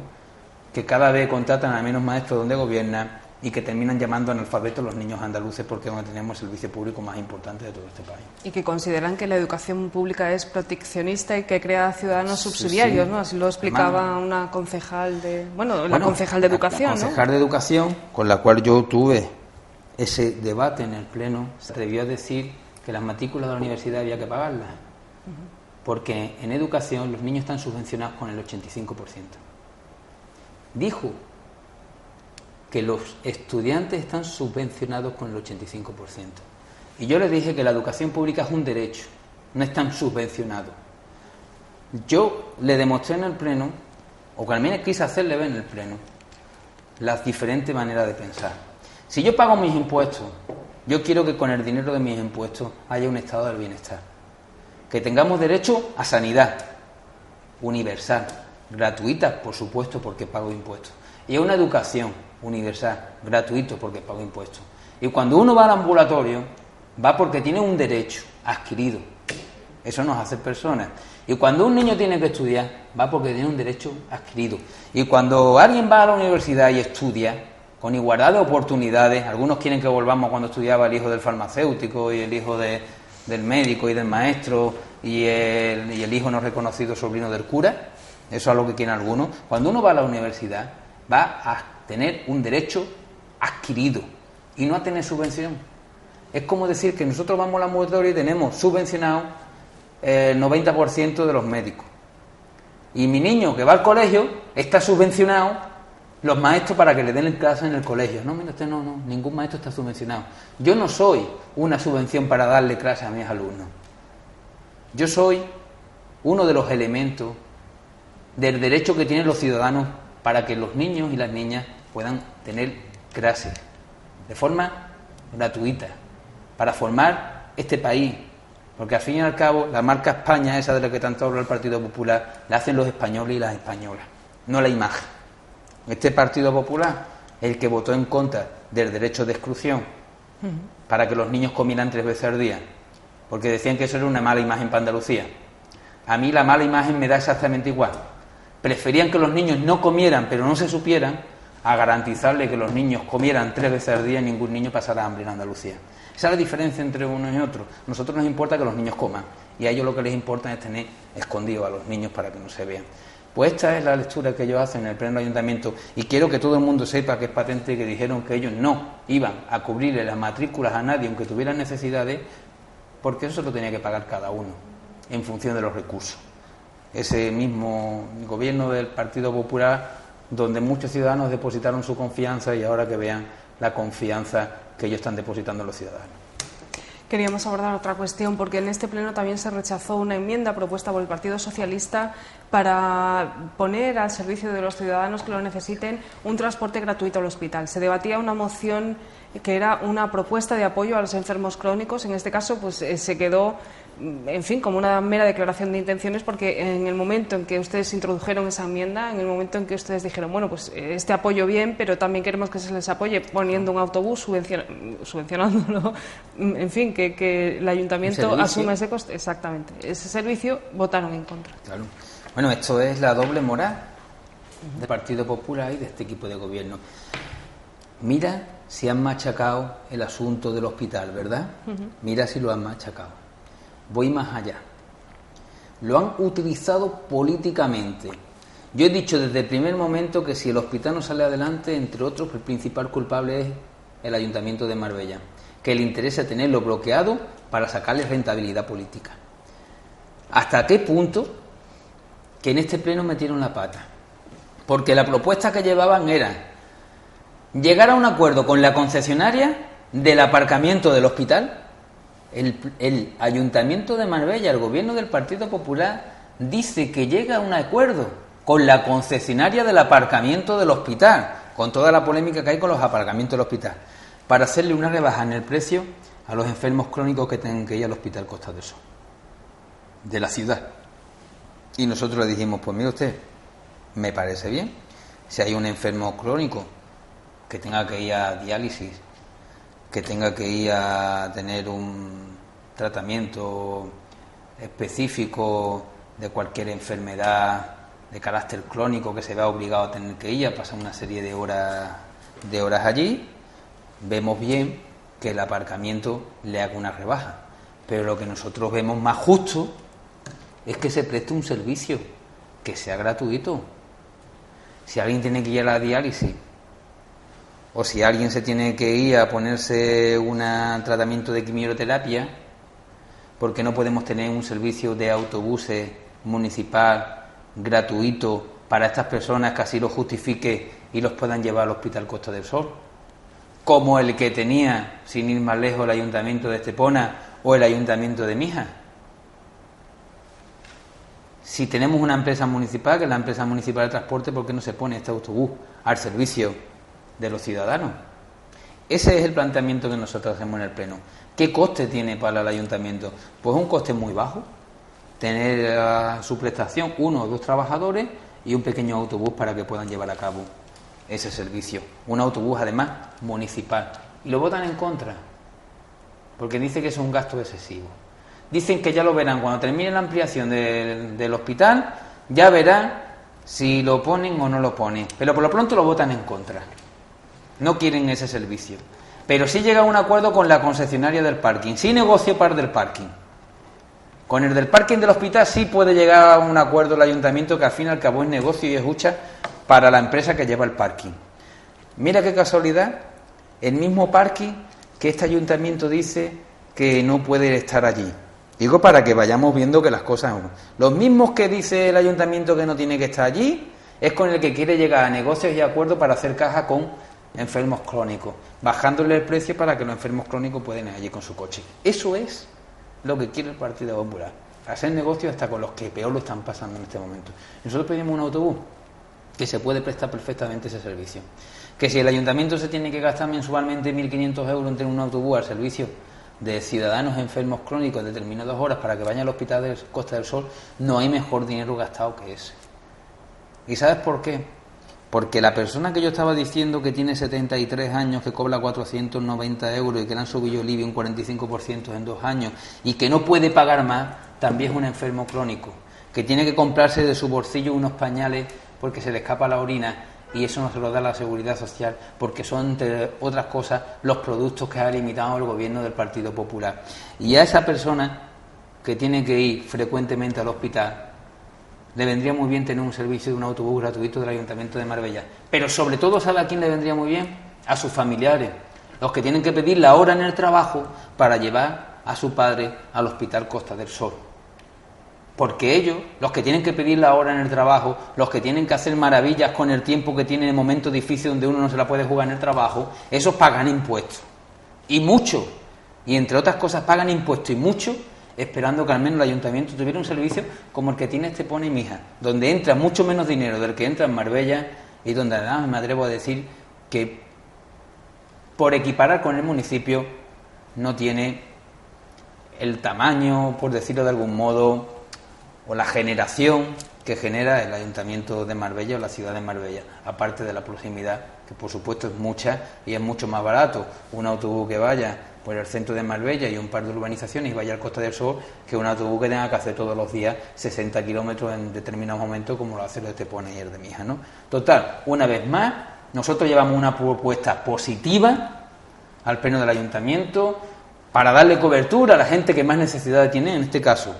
que cada vez contratan a menos maestros donde gobiernan y que terminan llamando analfabetos a los niños andaluces, porque es donde tenemos el servicio público más importante de todo este país. Y que consideran que la educación pública es proteccionista y que crea ciudadanos subsidiarios, sí. ¿No? Así lo explicaba una concejal la concejal de Educación, la concejal de Educación, con la cual yo tuve ese debate en el Pleno, se atrevió a decir que las matrículas de la universidad había que pagarlas, porque en educación los niños están subvencionados con el 85%. Dijo que los estudiantes están subvencionados con el 85%. Y yo les dije que la educación pública es un derecho, no están subvencionados. Yo le demostré en el Pleno, o que al menos quise hacerle ver en el Pleno, las diferentes maneras de pensar. Si yo pago mis impuestos, yo quiero que con el dinero de mis impuestos haya un estado del bienestar. Que tengamos derecho a sanidad universal, gratuita, por supuesto, porque pago impuestos. Y a una educación universal, gratuito, porque pago impuestos. Y cuando uno va al ambulatorio, va porque tiene un derecho adquirido. Eso nos hace personas. Y cuando un niño tiene que estudiar, va porque tiene un derecho adquirido. Y cuando alguien va a la universidad y estudia, con igualdad de oportunidades, algunos quieren que volvamos cuando estudiaba el hijo del farmacéutico y el hijo del médico y del maestro y el hijo no reconocido sobrino del cura, eso es lo que quieren algunos. Cuando uno va a la universidad, va a tener un derecho adquirido y no a tener subvención. Es como decir que nosotros vamos al ambulatorio y tenemos subvencionado el 90% de los médicos. Y mi niño que va al colegio está subvencionado los maestros para que le den clases en el colegio. No, mire usted, no, ningún maestro está subvencionado. Yo no soy una subvención para darle clases a mis alumnos. Yo soy uno de los elementos del derecho que tienen los ciudadanos para que los niños y las niñas puedan tener clases de forma gratuita, para formar este país. Porque al fin y al cabo, la marca España, esa de la que tanto habla el Partido Popular, la hacen los españoles y las españolas, no la imagen. Este Partido Popular, el que votó en contra del derecho de exclusión para que los niños comieran 3 veces al día, porque decían que eso era una mala imagen para Andalucía. A mí la mala imagen me da exactamente igual. Preferían que los niños no comieran, pero no se supieran, a garantizarle que los niños comieran 3 veces al día y ningún niño pasara hambre en Andalucía. Esa es la diferencia entre uno y otro. A nosotros nos importa que los niños coman, y a ellos lo que les importa es tener escondidos a los niños para que no se vean. Pues esta es la lectura que ellos hacen en el Pleno del Ayuntamiento, y quiero que todo el mundo sepa que es patente que dijeron que ellos no iban a cubrirle las matrículas a nadie aunque tuvieran necesidades, porque eso lo tenía que pagar cada uno en función de los recursos. Ese mismo gobierno del Partido Popular, donde muchos ciudadanos depositaron su confianza, y ahora que vean la confianza que ellos están depositando en los ciudadanos. Queríamos abordar otra cuestión, porque en este pleno también se rechazó una enmienda propuesta por el Partido Socialista para poner al servicio de los ciudadanos que lo necesiten un transporte gratuito al hospital. Se debatía una moción que era una propuesta de apoyo a los enfermos crónicos. En este caso, pues se quedó, en fin, como una mera declaración de intenciones, porque en el momento en que ustedes introdujeron esa enmienda, en el momento en que ustedes dijeron, bueno, pues este apoyo bien, pero también queremos que se les apoye poniendo un autobús, subvencionándolo, en fin, que el ayuntamiento asuma ese coste, exactamente, ese servicio, votaron en contra. Claro. Bueno, esto es la doble moral del Partido Popular y de este equipo de gobierno. Mira si han machacado el asunto del hospital, ¿verdad? Mira si lo han machacado. Voy más allá. Lo han utilizado políticamente. Yo he dicho desde el primer momento que si el hospital no sale adelante, entre otros, el principal culpable es el Ayuntamiento de Marbella, que le interesa tenerlo bloqueado para sacarle rentabilidad política. ¿Hasta qué punto? Que en este pleno metieron la pata, porque la propuesta que llevaban era llegar a un acuerdo con la concesionaria del aparcamiento del hospital. El Ayuntamiento de Marbella, el gobierno del Partido Popular, dice que llega a un acuerdo con la concesionaria del aparcamiento del hospital. con toda la polémica que hay con los aparcamientos del hospital, para hacerle una rebaja en el precio a los enfermos crónicos que tengan que ir al Hospital Costa del Sol, de la ciudad. Y nosotros le dijimos, pues mire usted, me parece bien, si hay un enfermo crónico que tenga que ir a diálisis, que tenga que ir a tener un tratamiento específico de cualquier enfermedad de carácter crónico, que se vea obligado a tener que ir a pasar una serie de horas allí, vemos bien que el aparcamiento le haga una rebaja, pero lo que nosotros vemos más justo es que se preste un servicio que sea gratuito. Si alguien tiene que ir a la diálisis, o si alguien se tiene que ir a ponerse un tratamiento de quimioterapia, ¿por qué no podemos tener un servicio de autobuses municipal gratuito para estas personas que así lo justifique y los puedan llevar al Hospital Costa del Sol? Como el que tenía, sin ir más lejos, el Ayuntamiento de Estepona o el Ayuntamiento de Mijas. Si tenemos una empresa municipal, que es la empresa municipal de transporte, ¿por qué no se pone este autobús al servicio de los ciudadanos? Ese es el planteamiento que nosotros hacemos en el Pleno. ¿Qué coste tiene para el ayuntamiento? Pues un coste muy bajo. Tener a su prestación 1 o 2 trabajadores y un pequeño autobús para que puedan llevar a cabo ese servicio. Un autobús, además, municipal. Y lo votan en contra, porque dice que es un gasto excesivo. Dicen que ya lo verán cuando termine la ampliación del hospital, ya verán si lo ponen o no lo ponen. Pero por lo pronto lo votan en contra. No quieren ese servicio. Pero sí llega a un acuerdo con la concesionaria del parking. Sí negocio para del parking. Con el del parking del hospital sí puede llegar a un acuerdo el ayuntamiento, que al fin y al cabo es negocio y es hucha para la empresa que lleva el parking. Mira qué casualidad, el mismo parking que este ayuntamiento dice que no puede estar allí. Digo para que vayamos viendo que las cosas... Los mismos que dice el ayuntamiento que no tiene que estar allí, es con el que quiere llegar a negocios y acuerdos para hacer caja con enfermos crónicos, bajándole el precio para que los enfermos crónicos puedan ir allí con su coche. Eso es lo que quiere el Partido Popular, hacer negocios hasta con los que peor lo están pasando en este momento. Nosotros pedimos un autobús que se puede prestar perfectamente ese servicio. Que si el ayuntamiento se tiene que gastar mensualmente 1.500 euros en tener un autobús al servicio de ciudadanos enfermos crónicos en determinadas horas para que vayan al Hospital de Costa del Sol, no hay mejor dinero gastado que ese. ¿Y sabes por qué? Porque la persona que yo estaba diciendo que tiene 73 años, que cobra 490 euros y que le han subido el IBI un 45% en 2 años y que no puede pagar más, también es un enfermo crónico, que tiene que comprarse de su bolsillo unos pañales porque se le escapa la orina, y eso no se lo da la Seguridad Social, porque son, entre otras cosas, los productos que ha limitado el gobierno del Partido Popular. Y a esa persona que tiene que ir frecuentemente al hospital, le vendría muy bien tener un servicio de un autobús gratuito del Ayuntamiento de Marbella. Pero sobre todo, ¿sabe a quién le vendría muy bien? A sus familiares, los que tienen que pedir la hora en el trabajo para llevar a su padre al Hospital Costa del Sol. Porque ellos, los que tienen que pedir la hora en el trabajo, los que tienen que hacer maravillas con el tiempo que tienen en momentos difíciles donde uno no se la puede jugar en el trabajo, esos pagan impuestos. Y mucho. Y entre otras cosas pagan impuestos y mucho, esperando que al menos el ayuntamiento tuviera un servicio como el que tiene Estepona y Mijas, donde entra mucho menos dinero del que entra en Marbella y donde además me atrevo a decir que por equiparar con el municipio no tiene el tamaño, por decirlo de algún modo, o la generación que genera el Ayuntamiento de Marbella o la ciudad de Marbella, aparte de la proximidad, que por supuesto es mucha y es mucho más barato un autobús que vaya por el centro de Marbella y un par de urbanizaciones y vaya al Costa del Sol, que un autobús que tenga que hacer todos los días 60 kilómetros en determinados momentos, como lo hace el de Estepona y el de Mijas, ¿no? Total, una vez más, nosotros llevamos una propuesta positiva al pleno del Ayuntamiento para darle cobertura a la gente que más necesidad tiene, en este caso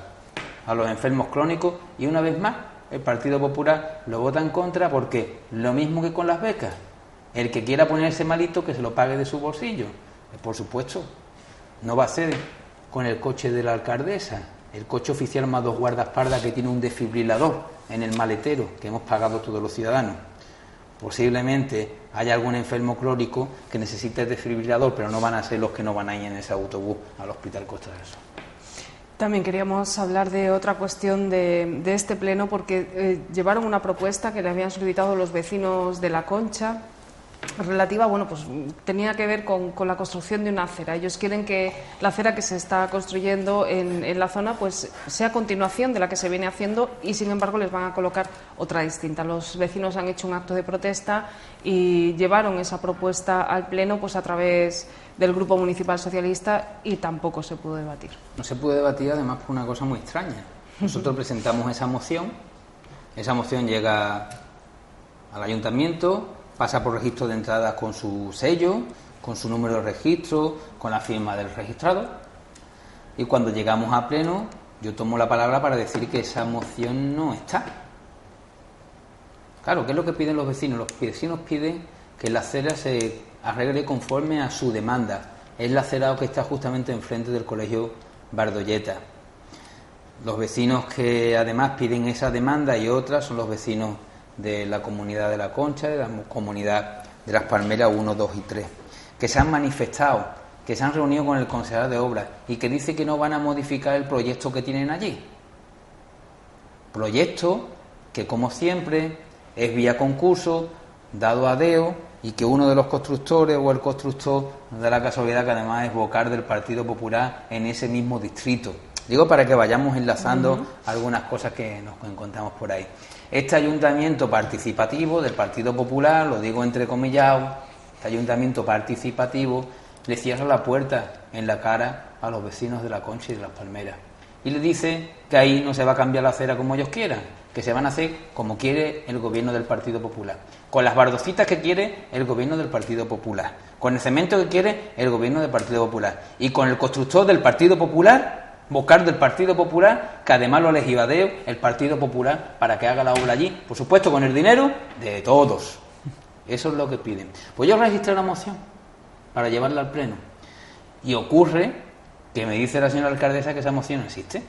a los enfermos crónicos, y una vez más el Partido Popular lo vota en contra, porque lo mismo que con las becas, el que quiera ponerse malito que se lo pague de su bolsillo. Por supuesto, no va a ser con el coche de la alcaldesa, el coche oficial más 2 guardaespaldas que tiene un desfibrilador en el maletero que hemos pagado todos los ciudadanos. Posiblemente haya algún enfermo crónico que necesite el desfibrilador, pero no van a ser los que no van a ir en ese autobús al Hospital Costa del Sol. También queríamos hablar de otra cuestión de este pleno, porque llevaron una propuesta que le habían solicitado los vecinos de La Concha relativa, bueno, pues tenía que ver con la construcción de una acera. Ellos quieren que la acera que se está construyendo en la zona pues sea continuación de la que se viene haciendo y, sin embargo, les van a colocar otra distinta. Los vecinos han hecho un acto de protesta y llevaron esa propuesta al Pleno pues a través del Grupo Municipal Socialista y tampoco se pudo debatir. No se pudo debatir, además, por una cosa muy extraña. Nosotros presentamos esa moción llega al ayuntamiento, pasa por registro de entradas con su sello, con su número de registro, con la firma del registrado, y cuando llegamos a Pleno yo tomo la palabra para decir que esa moción no está. Claro, ¿qué es lo que piden los vecinos? Los vecinos piden que la acera se arregle conforme a su demanda. Es el acerado que está justamente enfrente del Colegio Bardolleta. Los vecinos que además piden esa demanda y otras son los vecinos de la comunidad de La Concha, de la comunidad de Las Palmeras 1, 2 y 3, que se han manifestado, que se han reunido con el concejal de obras y que dice que no van a modificar el proyecto que tienen allí. Proyecto que, como siempre, es vía concurso, dado a deo, y que uno de los constructores o el constructor da la casualidad que además es vocal del Partido Popular en ese mismo distrito. Digo para que vayamos enlazando algunas cosas que nos encontramos por ahí. Este ayuntamiento participativo del Partido Popular, lo digo entrecomillado, este ayuntamiento participativo le cierra la puerta en la cara a los vecinos de La Concha y de Las Palmeras y le dice que ahí no se va a cambiar la acera como ellos quieran, que se van a hacer como quiere el gobierno del Partido Popular, con las bardocitas que quiere el gobierno del Partido Popular, con el cemento que quiere el gobierno del Partido Popular y con el constructor del Partido Popular, vocal del Partido Popular, que además lo legibadeo el Partido Popular para que haga la obra allí, por supuesto con el dinero de todos. Eso es lo que piden. Pues yo registré la moción para llevarla al Pleno y ocurre que me dice la señora alcaldesa que esa moción no existe,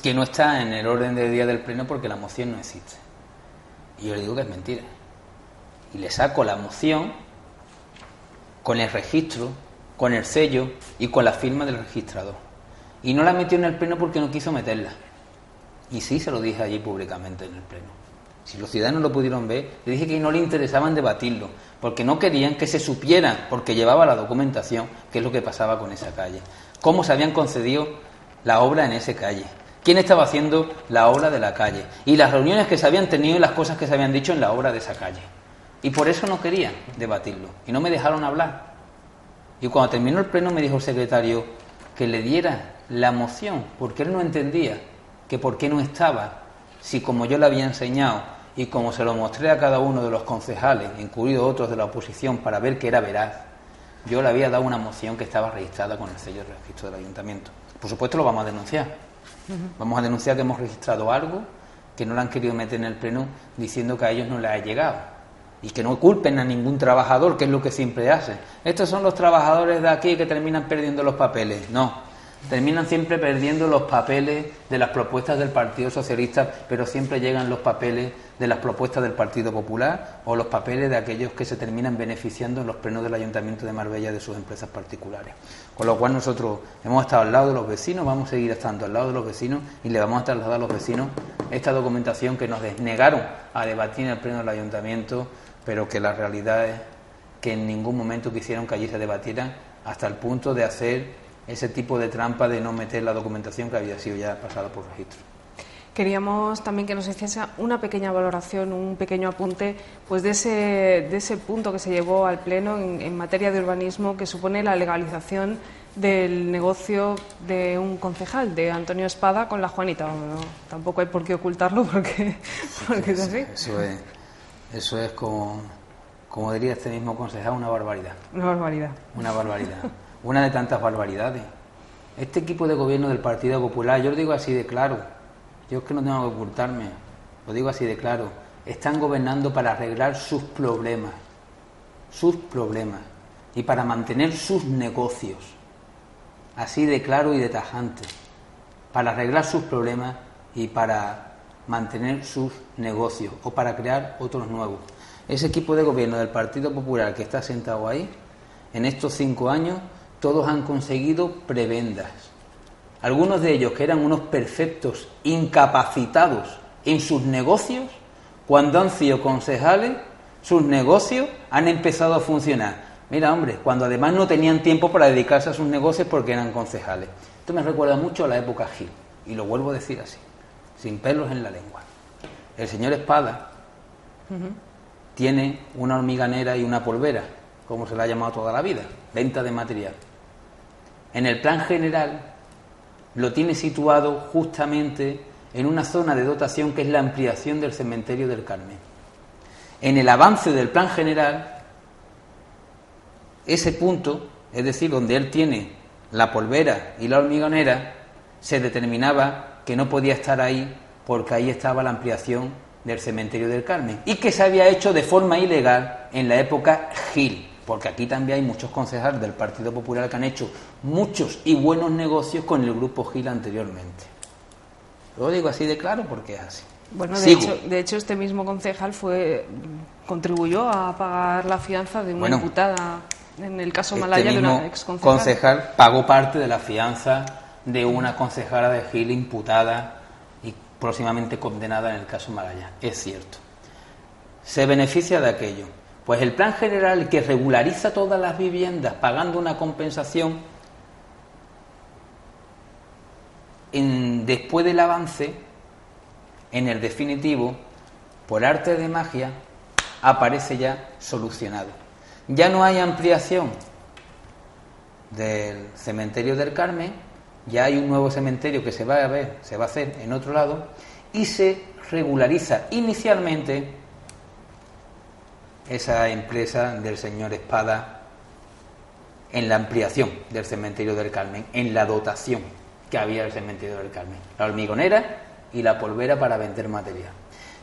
que no está en el orden del día del Pleno porque la moción no existe. Y yo le digo que es mentira y le saco la moción con el registro, con el sello y con la firma del registrador. Y no la metió en el Pleno porque no quiso meterla. Y sí, se lo dije allí públicamente en el Pleno. Si los ciudadanos lo pudieron ver, le dije que no le interesaban debatirlo, porque no querían que se supiera, porque llevaba la documentación, qué es lo que pasaba con esa calle. Cómo se habían concedido la obra en esa calle. Quién estaba haciendo la obra de la calle. Y las reuniones que se habían tenido y las cosas que se habían dicho en la obra de esa calle. Y por eso no querían debatirlo. Y no me dejaron hablar. Y cuando terminó el Pleno me dijo el secretario que le diera la moción, porque él no entendía que por qué no estaba, si como yo le había enseñado y como se lo mostré a cada uno de los concejales, incluidos otros de la oposición, para ver que era veraz, yo le había dado una moción que estaba registrada con el sello de registro del ayuntamiento. Por supuesto lo vamos a denunciar. Vamos a denunciar que hemos registrado algo que no lo han querido meter en el Pleno diciendo que a ellos no les ha llegado. Y que no culpen a ningún trabajador, que es lo que siempre hacen. Estos son los trabajadores de aquí que terminan perdiendo los papeles. No. Terminan siempre perdiendo los papeles de las propuestas del Partido Socialista, pero siempre llegan los papeles de las propuestas del Partido Popular o los papeles de aquellos que se terminan beneficiando en los plenos del Ayuntamiento de Marbella de sus empresas particulares. Con lo cual nosotros hemos estado al lado de los vecinos, vamos a seguir estando al lado de los vecinos y le vamos a trasladar a los vecinos esta documentación que nos negaron a debatir en el pleno del Ayuntamiento, pero que la realidad es que en ningún momento quisieron que allí se debatiera, hasta el punto de hacer ese tipo de trampa de no meter la documentación que había sido ya pasada por registro. Queríamos también que nos hiciese una pequeña valoración, un pequeño apunte pues de ese punto que se llevó al Pleno en materia de urbanismo, que supone la legalización del negocio de un concejal, de Antonio Espada, con la Juanita. No, tampoco hay por qué ocultarlo porque es así. Eso es como diría este mismo concejal, una barbaridad. Una barbaridad. Una barbaridad. Una de tantas barbaridades. Este equipo de gobierno del Partido Popular, yo lo digo así de claro, yo es que no tengo que ocultarme, lo digo así de claro, están gobernando para arreglar sus problemas y para mantener sus negocios, así de claro y de tajante, para arreglar sus problemas y para mantener sus negocios o para crear otros nuevos. Ese equipo de gobierno del Partido Popular que está sentado ahí, en estos 5 años, todos han conseguido prebendas. Algunos de ellos que eran unos perfectos incapacitados en sus negocios, cuando han sido concejales, sus negocios han empezado a funcionar. Mira, hombre, cuando además no tenían tiempo para dedicarse a sus negocios porque eran concejales. Esto me recuerda mucho a la época Gil, y lo vuelvo a decir así, sin pelos en la lengua. El señor Espada tiene una hormiganera y una polvera, como se la ha llamado toda la vida, venta de material. En el plan general lo tiene situado justamente en una zona de dotación que es la ampliación del cementerio del Carmen. En el avance del plan general, ese punto, es decir, donde él tiene la polvera y la hormigonera, se determinaba que no podía estar ahí porque ahí estaba la ampliación del cementerio del Carmen y que se había hecho de forma ilegal en la época Gil, porque aquí también hay muchos concejales del Partido Popular que han hecho muchos y buenos negocios con el grupo Gil anteriormente. Lo digo así de claro porque es así. Bueno, de hecho este mismo concejal contribuyó a pagar la fianza de una imputada en el caso Malaya de una ex concejal. Concejal pagó parte de la fianza de una concejala de Gil imputada y próximamente condenada en el caso Malaya. Es cierto. ¿Se beneficia de aquello? Pues el plan general que regulariza todas las viviendas pagando una compensación, después del avance, en el definitivo, por arte de magia, aparece ya solucionado. Ya no hay ampliación del cementerio del Carmen, ya hay un nuevo cementerio que se va a hacer en otro lado, y se regulariza inicialmente esa empresa del señor Espada en la ampliación del cementerio del Carmen, en la dotación que había del cementerio del Carmen, la hormigonera y la polvera para vender material.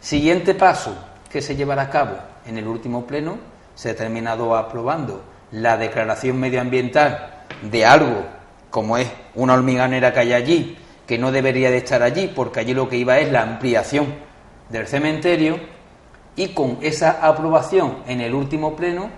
Siguiente paso que se llevará a cabo en el último pleno, se ha terminado aprobando la declaración medioambiental de algo como es una hormigonera que hay allí, que no debería de estar allí, porque allí lo que iba es la ampliación del cementerio, y con esa aprobación en el último pleno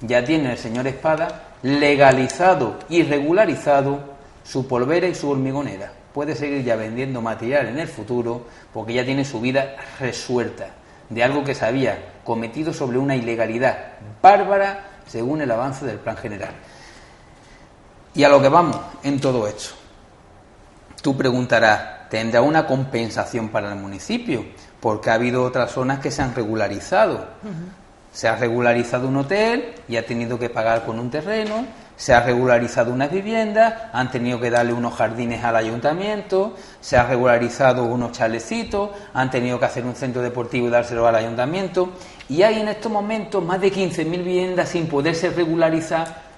ya tiene el señor Espada legalizado y regularizado su polvera y su hormigonera. Puede seguir ya vendiendo material en el futuro porque ya tiene su vida resuelta de algo que se había cometido sobre una ilegalidad bárbara según el avance del plan general. Y a lo que vamos en todo esto. Tú preguntarás, ¿tendrá una compensación para el municipio? Porque ha habido otras zonas que se han regularizado. Se ha regularizado un hotel y ha tenido que pagar con un terreno, se ha regularizado unas viviendas, han tenido que darle unos jardines al ayuntamiento, se ha regularizado unos chalecitos, han tenido que hacer un centro deportivo y dárselo al ayuntamiento, y hay en estos momentos más de 15.000 viviendas sin poderse regularizar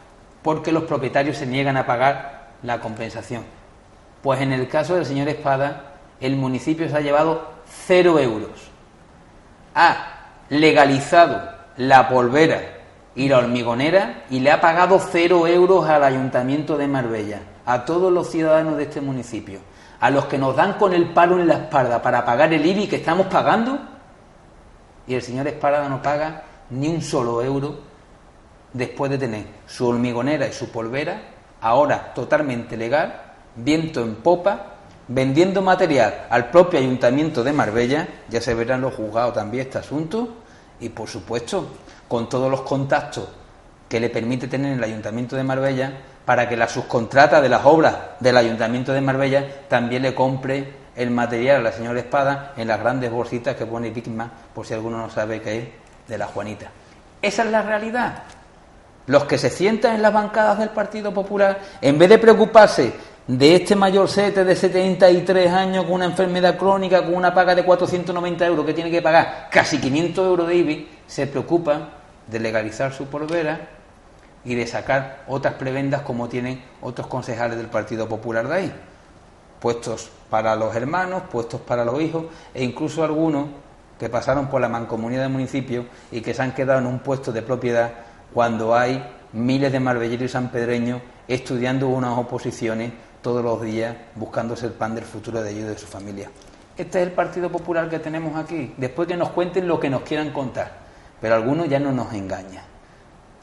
porque los propietarios se niegan a pagar la compensación. Pues en el caso del señor Espada, el municipio se ha llevado 0 euros. Ha legalizado la polvera y la hormigonera y le ha pagado 0 euros al Ayuntamiento de Marbella, a todos los ciudadanos de este municipio, a los que nos dan con el palo en la espalda para pagar el IBI que estamos pagando, y el señor Espada no paga ni un solo euro después de tener su hormigonera y su polvera, ahora totalmente legal, viento en popa, vendiendo material al propio Ayuntamiento de Marbella. Ya se verán los juzgados también este asunto, y por supuesto con todos los contactos que le permite tener el Ayuntamiento de Marbella para que la subcontrata de las obras del Ayuntamiento de Marbella también le compre el material a la señora Espada en las grandes bolsitas que pone Bigma, por si alguno no sabe qué es, de la Juanita. Esa es la realidad. Los que se sientan en las bancadas del Partido Popular, en vez de preocuparse de este mayorcete de 73 años con una enfermedad crónica, con una paga de 490 euros que tiene que pagar casi 500 euros de IBI, se preocupan de legalizar su polvera y de sacar otras prebendas como tienen otros concejales del Partido Popular de ahí. Puestos para los hermanos, puestos para los hijos, e incluso algunos que pasaron por la mancomunidad del municipio y que se han quedado en un puesto de propiedad cuando hay miles de marbelleros y sanpedreños estudiando unas oposiciones todos los días, buscándose el pan del futuro de ellos y de su familia. Este es el Partido Popular que tenemos aquí, después que nos cuenten lo que nos quieran contar, pero algunos ya no nos engañan.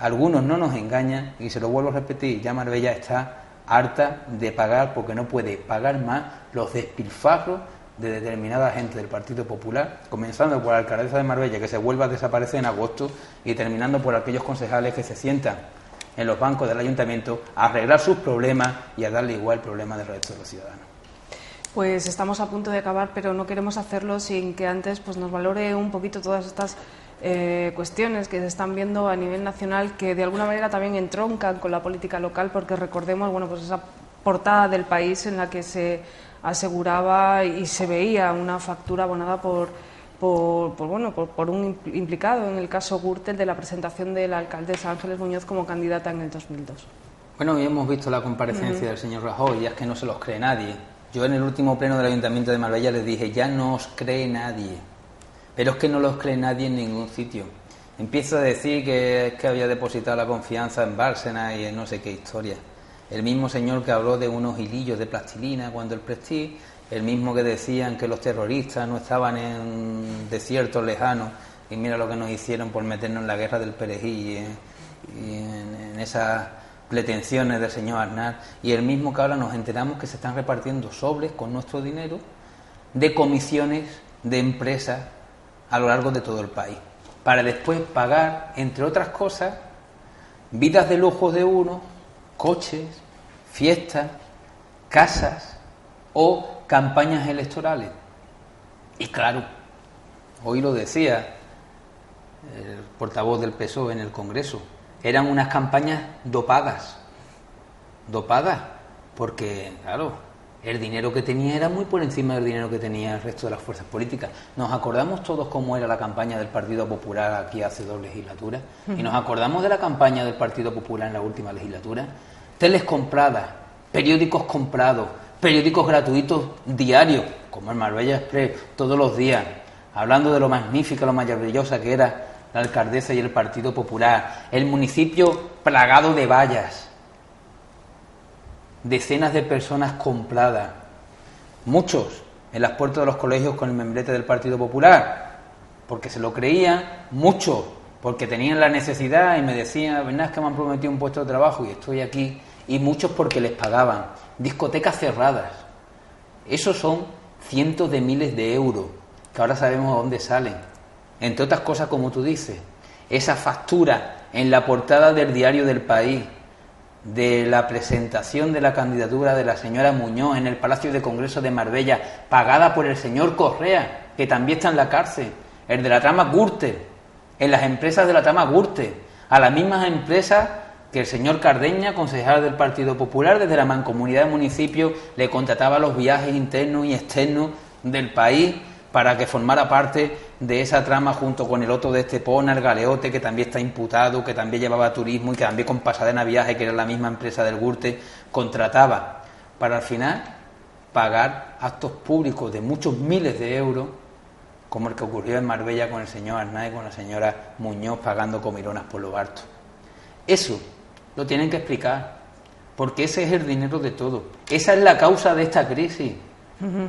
Algunos no nos engañan, y se lo vuelvo a repetir, ya Marbella está harta de pagar, porque no puede pagar más los despilfarros de determinada gente del Partido Popular, comenzando por la alcaldesa de Marbella, que se vuelva a desaparecer en agosto, y terminando por aquellos concejales que se sientan en los bancos del ayuntamiento a arreglar sus problemas y a darle igual problema del resto de los ciudadanos. Pues estamos a punto de acabar, pero no queremos hacerlo sin que antes pues nos valore un poquito todas estas cuestiones que se están viendo a nivel nacional, que de alguna manera también entroncan con la política local, porque recordemos, bueno, pues esa portada del País en la que se aseguraba y se veía una factura abonada por un implicado en el caso Gürtel de la presentación de la alcaldesa Ángeles Muñoz como candidata en el 2002. Bueno, y hemos visto la comparecencia del señor Rajoy, ya es que no se los cree nadie. Yo en el último pleno del Ayuntamiento de Marbella les dije, ya no os cree nadie, pero es que no los cree nadie en ningún sitio. Empiezo a decir que es que había depositado la confianza en Bárcenas y en no sé qué historia. El mismo señor que habló de unos hilillos de plastilina cuando el Prestige, el mismo que decían que los terroristas no estaban en desiertos lejanos, y mira lo que nos hicieron por meternos en la guerra del Perejil y en esas pretensiones del señor Aznar, y el mismo que ahora nos enteramos que se están repartiendo sobres con nuestro dinero de comisiones de empresas a lo largo de todo el país, para después pagar, entre otras cosas, vidas de lujo de uno, coches, fiestas, casas o campañas electorales. Y claro, hoy lo decía el portavoz del PSOE en el Congreso, eran unas campañas dopadas, porque claro, el dinero que tenía era muy por encima del dinero que tenía el resto de las fuerzas políticas. Nos acordamos todos cómo era la campaña del Partido Popular aquí hace 2 legislaturas, y nos acordamos de la campaña del Partido Popular en la última legislatura. Teles compradas, periódicos comprados, periódicos gratuitos diarios, como el Marbella Express, todos los días, hablando de lo magnífica, lo maravillosa que era la alcaldesa y el Partido Popular, el municipio plagado de vallas, decenas de personas compradas, muchos en las puertas de los colegios con el membrete del Partido Popular, porque se lo creían, muchos porque tenían la necesidad y me decían, verdad es que me han prometido un puesto de trabajo y estoy aquí, y muchos porque les pagaban, discotecas cerradas. Esos son cientos de miles de euros que ahora sabemos a dónde salen. Entre otras cosas, como tú dices, esa factura en la portada del diario del País de la presentación de la candidatura de la señora Muñoz en el Palacio de Congreso de Marbella, pagada por el señor Correa, que también está en la cárcel, el de la trama Gürtel, en las empresas de la trama Gürtel, a las mismas empresas que el señor Cardeña, concejal del Partido Popular, desde la mancomunidad de municipios, le contrataba los viajes internos y externos del país para que formara parte de esa trama junto con el otro de Estepona, el Galeote, que también está imputado, que también llevaba turismo y que también con Pasadena Viaje, que era la misma empresa del Gürtel, contrataba para al final pagar actos públicos de muchos miles de euros, como el que ocurrió en Marbella con el señor Aznar y con la señora Muñoz pagando comilonas por lo harto. Eso lo tienen que explicar, porque ese es el dinero de todo. Esa es la causa de esta crisis.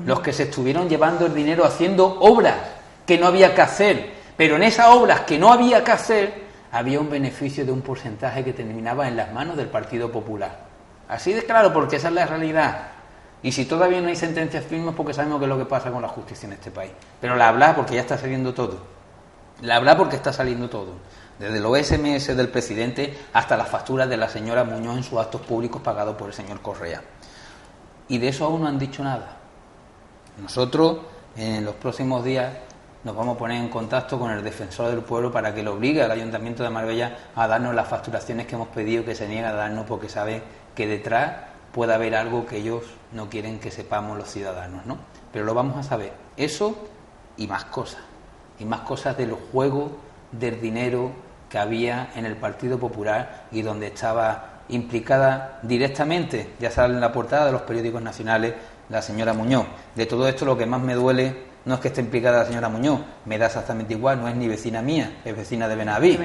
Los que se estuvieron llevando el dinero haciendo obras que no había que hacer, pero en esas obras que no había que hacer había un beneficio de un porcentaje que terminaba en las manos del Partido Popular. Así de claro, porque esa es la realidad. Y si todavía no hay sentencias firmes, porque sabemos qué es lo que pasa con la justicia en este país. Pero la habla porque ya está saliendo todo. La habla porque está saliendo todo. Desde los SMS del presidente hasta las facturas de la señora Muñoz en sus actos públicos pagados por el señor Correa. Y de eso aún no han dicho nada. Nosotros en los próximos días nos vamos a poner en contacto con el defensor del pueblo para que le obligue al Ayuntamiento de Marbella a darnos las facturaciones que hemos pedido, que se niega a darnos porque sabe que detrás puede haber algo que ellos no quieren que sepamos los ciudadanos, ¿no? Pero lo vamos a saber. Eso y más cosas del juego del dinero que había en el Partido Popular y donde estaba implicada directamente, ya sale en la portada de los periódicos nacionales, la señora Muñoz. De todo esto lo que más me duele no es que esté implicada la señora Muñoz, me da exactamente igual, no es ni vecina mía, es vecina de Benavís.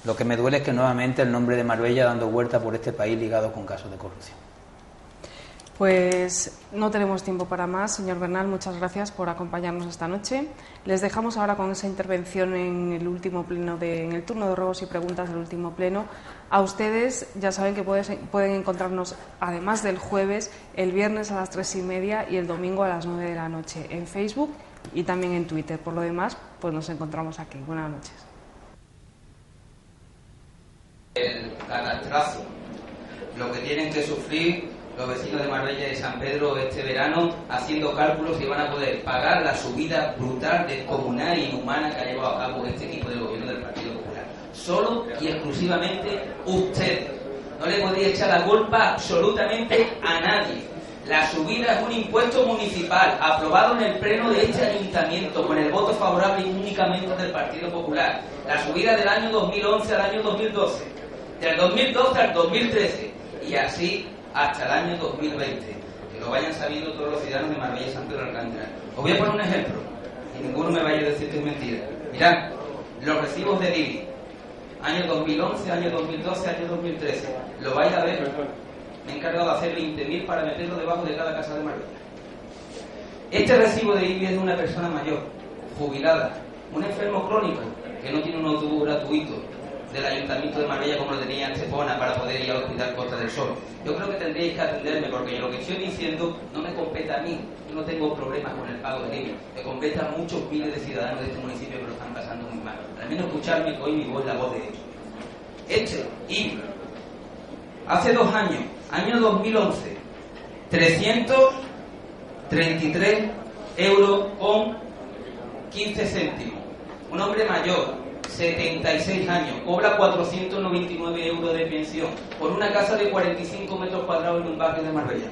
Lo que me duele es que nuevamente el nombre de Marbella dando vuelta por este país ligado con casos de corrupción. Pues no tenemos tiempo para más. Señor Bernal, muchas gracias por acompañarnos esta noche. Les dejamos ahora con esa intervención en el último pleno, en el turno de ruegos y preguntas del último pleno. A ustedes ya saben que pueden encontrarnos, además del jueves, el viernes a las 3:30 y el domingo a las 9 de la noche en Facebook y también en Twitter. Por lo demás, pues nos encontramos aquí. Buenas noches. El catastrazo, lo que tienen que sufrir los vecinos de Marbella y de San Pedro este verano, haciendo cálculos si van a poder pagar la subida brutal, descomunal e inhumana que ha llevado a cabo este equipo de gobierno del Partido Popular. Solo y exclusivamente ustedes. No le podéis echar la culpa absolutamente a nadie. La subida es un impuesto municipal aprobado en el pleno de este ayuntamiento con el voto favorable únicamente del Partido Popular. La subida del año 2011 al año 2012, del 2012 al 2013 y así hasta el año 2020, que lo vayan sabiendo todos los ciudadanos de Marbella y San Pedro Alcántara. Os voy a poner un ejemplo, y ninguno me vaya a decir que es mentira. Mirad, los recibos de IBI, año 2011, año 2012, año 2013, lo vais a ver, me he encargado de hacer 20.000 para meterlo debajo de cada casa de Marbella. Este recibo de IBI es de una persona mayor, jubilada, un enfermo crónico, que no tiene un autobús gratuito del Ayuntamiento de Marbella como lo tenía Estepona para poder ir al Hospital Costa del Sol. Yo creo que tendréis que atenderme porque lo que estoy diciendo no me compete a mí. Yo no tengo problemas con el pago del IBI. Me compete a muchos miles de ciudadanos de este municipio que lo están pasando muy mal. Al menos escucharme que hoy mi voz es la voz de ellos. Este IBI, hace 2 años, año 2011, 333 euros con 15 céntimos. Un hombre mayor, 76 años, cobra 499 euros de pensión por una casa de 45 metros cuadrados en un barrio de Marbella.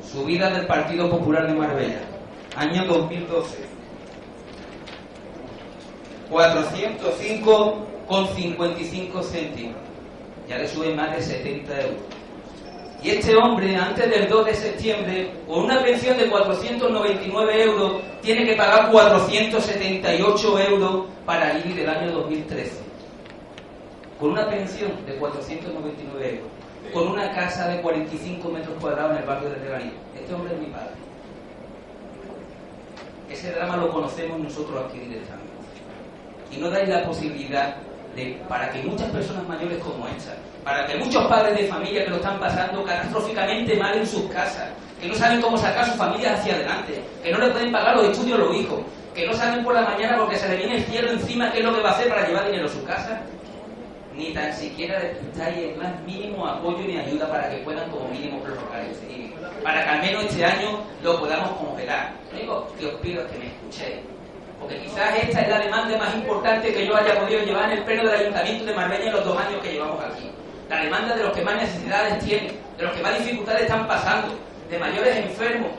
Subida del Partido Popular de Marbella, año 2012, 405,55 céntimos. Ya le suben más de 70 euros. Y este hombre, antes del 2 de septiembre, con una pensión de 499 euros, tiene que pagar 478 euros para el IBI del año 2013. Con una pensión de 499 euros, con una casa de 45 metros cuadrados en el barrio de Regalí. Este hombre es mi padre. Ese drama lo conocemos nosotros aquí directamente. Y no dais la posibilidad para que muchas personas mayores como esta, para que muchos padres de familia que lo están pasando catastróficamente mal en sus casas, que no saben cómo sacar sus familias hacia adelante, que no le pueden pagar los estudios a los hijos, que no saben por la mañana porque se le viene el cielo encima qué es lo que va a hacer para llevar dinero a su casa, ni tan siquiera dais el más mínimo apoyo ni ayuda para que puedan como mínimo prorrogar este IBI, para que al menos este año lo podamos congelar. Lo único que os pido es que me escuchéis, porque quizás esta es la demanda más importante que yo haya podido llevar en el pleno del Ayuntamiento de Marbella en los 2 años que llevamos aquí. La demanda de los que más necesidades tienen, de los que más dificultades están pasando, de mayores enfermos,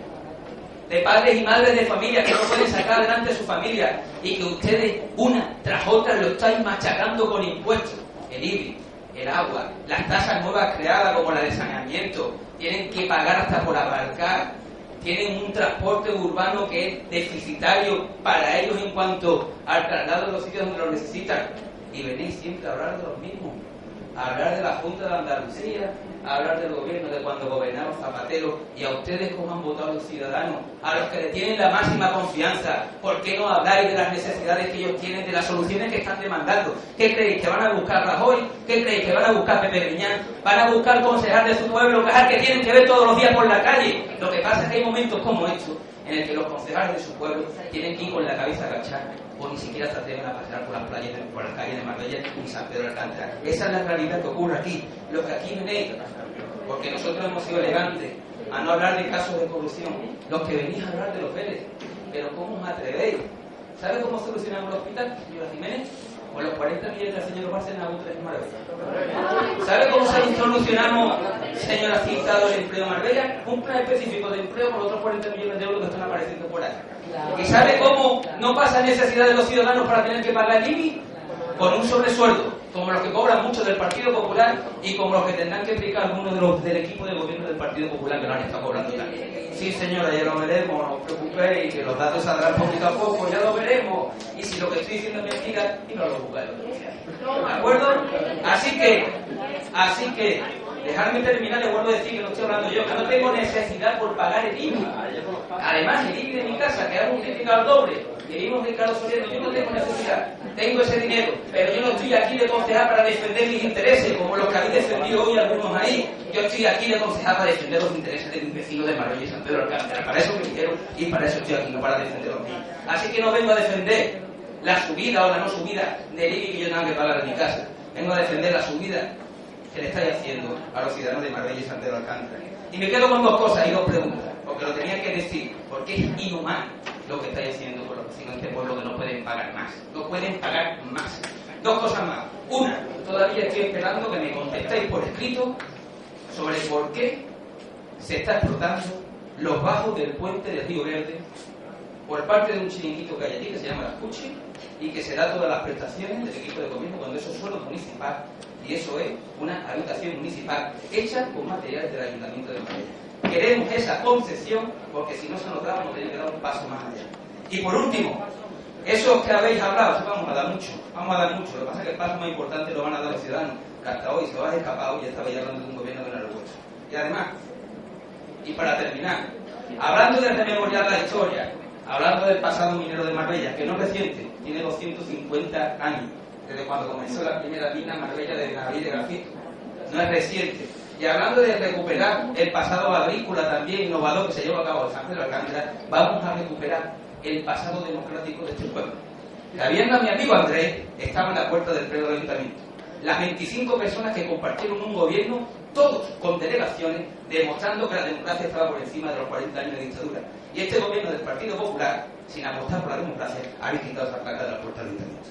de padres y madres de familia que no pueden sacar adelante a su familia y que ustedes una tras otra lo estáis machacando con impuestos. El IBI, el agua, las tasas nuevas creadas como la de saneamiento, tienen que pagar hasta por abarcar, tienen un transporte urbano que es deficitario para ellos en cuanto al traslado de los sitios donde lo necesitan. Y venís siempre a hablar de los mismos, a hablar de la Junta de Andalucía, a hablar del gobierno de cuando gobernaba Zapatero, y a ustedes cómo han votado los ciudadanos, a los que le tienen la máxima confianza. ¿Por qué no habláis de las necesidades que ellos tienen, de las soluciones que están demandando? ¿Qué creéis? ¿Que van a buscar Rajoy? ¿Qué creéis? ¿Que van a buscar Pepe Griñán? ¿Van a buscar concejal de su pueblo, que tienen que ver todos los días por la calle? Lo que pasa es que hay momentos como estos en el que los concejales de su pueblo tienen que ir con la cabeza agachada, o ni siquiera se atreven a pasear por las playas, por las calles de Marbella y San Pedro Alcántara. Esa es la realidad que ocurre aquí. Lo que aquí venís, porque nosotros hemos sido elegantes a no hablar de casos de corrupción, los que venís a hablar de los Vélez. Pero ¿cómo os atrevéis? ¿Sabe cómo solucionamos el hospital, señora Jiménez? Con los 40 millones del señor Bárcenas a Butres Marbella. ¿Sabe cómo solucionamos, señora Cintado, el empleo en Marbella? Un plan específico de empleo con otros 40 millones de euros que están apareciendo por ahí. ¿Y sabe cómo no pasa necesidad de los ciudadanos para tener que pagar el IBI? Con un sobresueldo, como los que cobran mucho del Partido Popular y como los que tendrán que explicar algunos de los del equipo de gobierno del Partido Popular que lo han estado cobrando también. Sí, señora, ya lo veremos, no os preocupéis, que los datos saldrán poquito a poco, ya lo veremos. Y si lo que estoy diciendo es mentira, y no lo buscáis. ¿De acuerdo? Así que, Dejarme terminar, le vuelvo a decir que no estoy hablando yo, que no tengo necesidad por pagar el IBI. Además, el IBI de mi casa, que ha multiplicado al doble, que vivimos de Carlos Soriano, yo no tengo necesidad, tengo ese dinero, pero yo no estoy aquí de concejal para defender mis intereses, como los que habéis defendido hoy algunos ahí. Yo estoy aquí de concejal para defender los intereses de mis vecinos de Marbella y San Pedro Alcántara. Para eso me quiero y para eso estoy aquí, no para defender los míos. Así que no vengo a defender la subida o la no subida del IBI que yo tengo que pagar en mi casa. Vengo a defender la subida que le estáis haciendo a los ciudadanos de Marbella y San Pedro Alcántara. Y me quedo con dos cosas y dos preguntas, porque lo tenía que decir, porque es inhumano lo que estáis haciendo con los vecinos de este pueblo que no pueden pagar más. No pueden pagar más. Dos cosas más. Una, todavía estoy esperando que me contestéis por escrito sobre por qué se está explotando los bajos del puente del Río Verde por parte de un chiringuito que hay allí que se llama Las Cuchi y que se da todas las prestaciones del equipo de gobierno cuando eso es suelo municipal y eso es una habitación municipal hecha con materiales del Ayuntamiento de Marbella. Queremos esa concesión porque si no se nos da vamos a tener que dar un paso más allá. Y por último, esos que habéis hablado, vamos a dar mucho. Lo que pasa es que el paso más importante lo van a dar los ciudadanos, que hasta hoy se lo has escapado y ya estaba hablando de un gobierno de un aeropuerto. Y además, y para terminar, hablando de rememoriar la historia, hablando del pasado minero de Marbella, que no es reciente, tiene 250 años, desde cuando comenzó la primera mina Marbella de Gabriel de Grafito, no es reciente. Y hablando de recuperar el pasado agrícola también innovador que se lleva a cabo en San Pedro Alcántara, vamos a recuperar el pasado democrático de este pueblo. La vivienda de mi amigo Andrés estaba en la puerta del pleno del ayuntamiento. Las 25 personas que compartieron un gobierno, todos con delegaciones, demostrando que la democracia estaba por encima de los 40 años de dictadura. Y este gobierno del Partido Popular, sin apostar por la democracia, ha visitado esa placa de la puerta del ayuntamiento.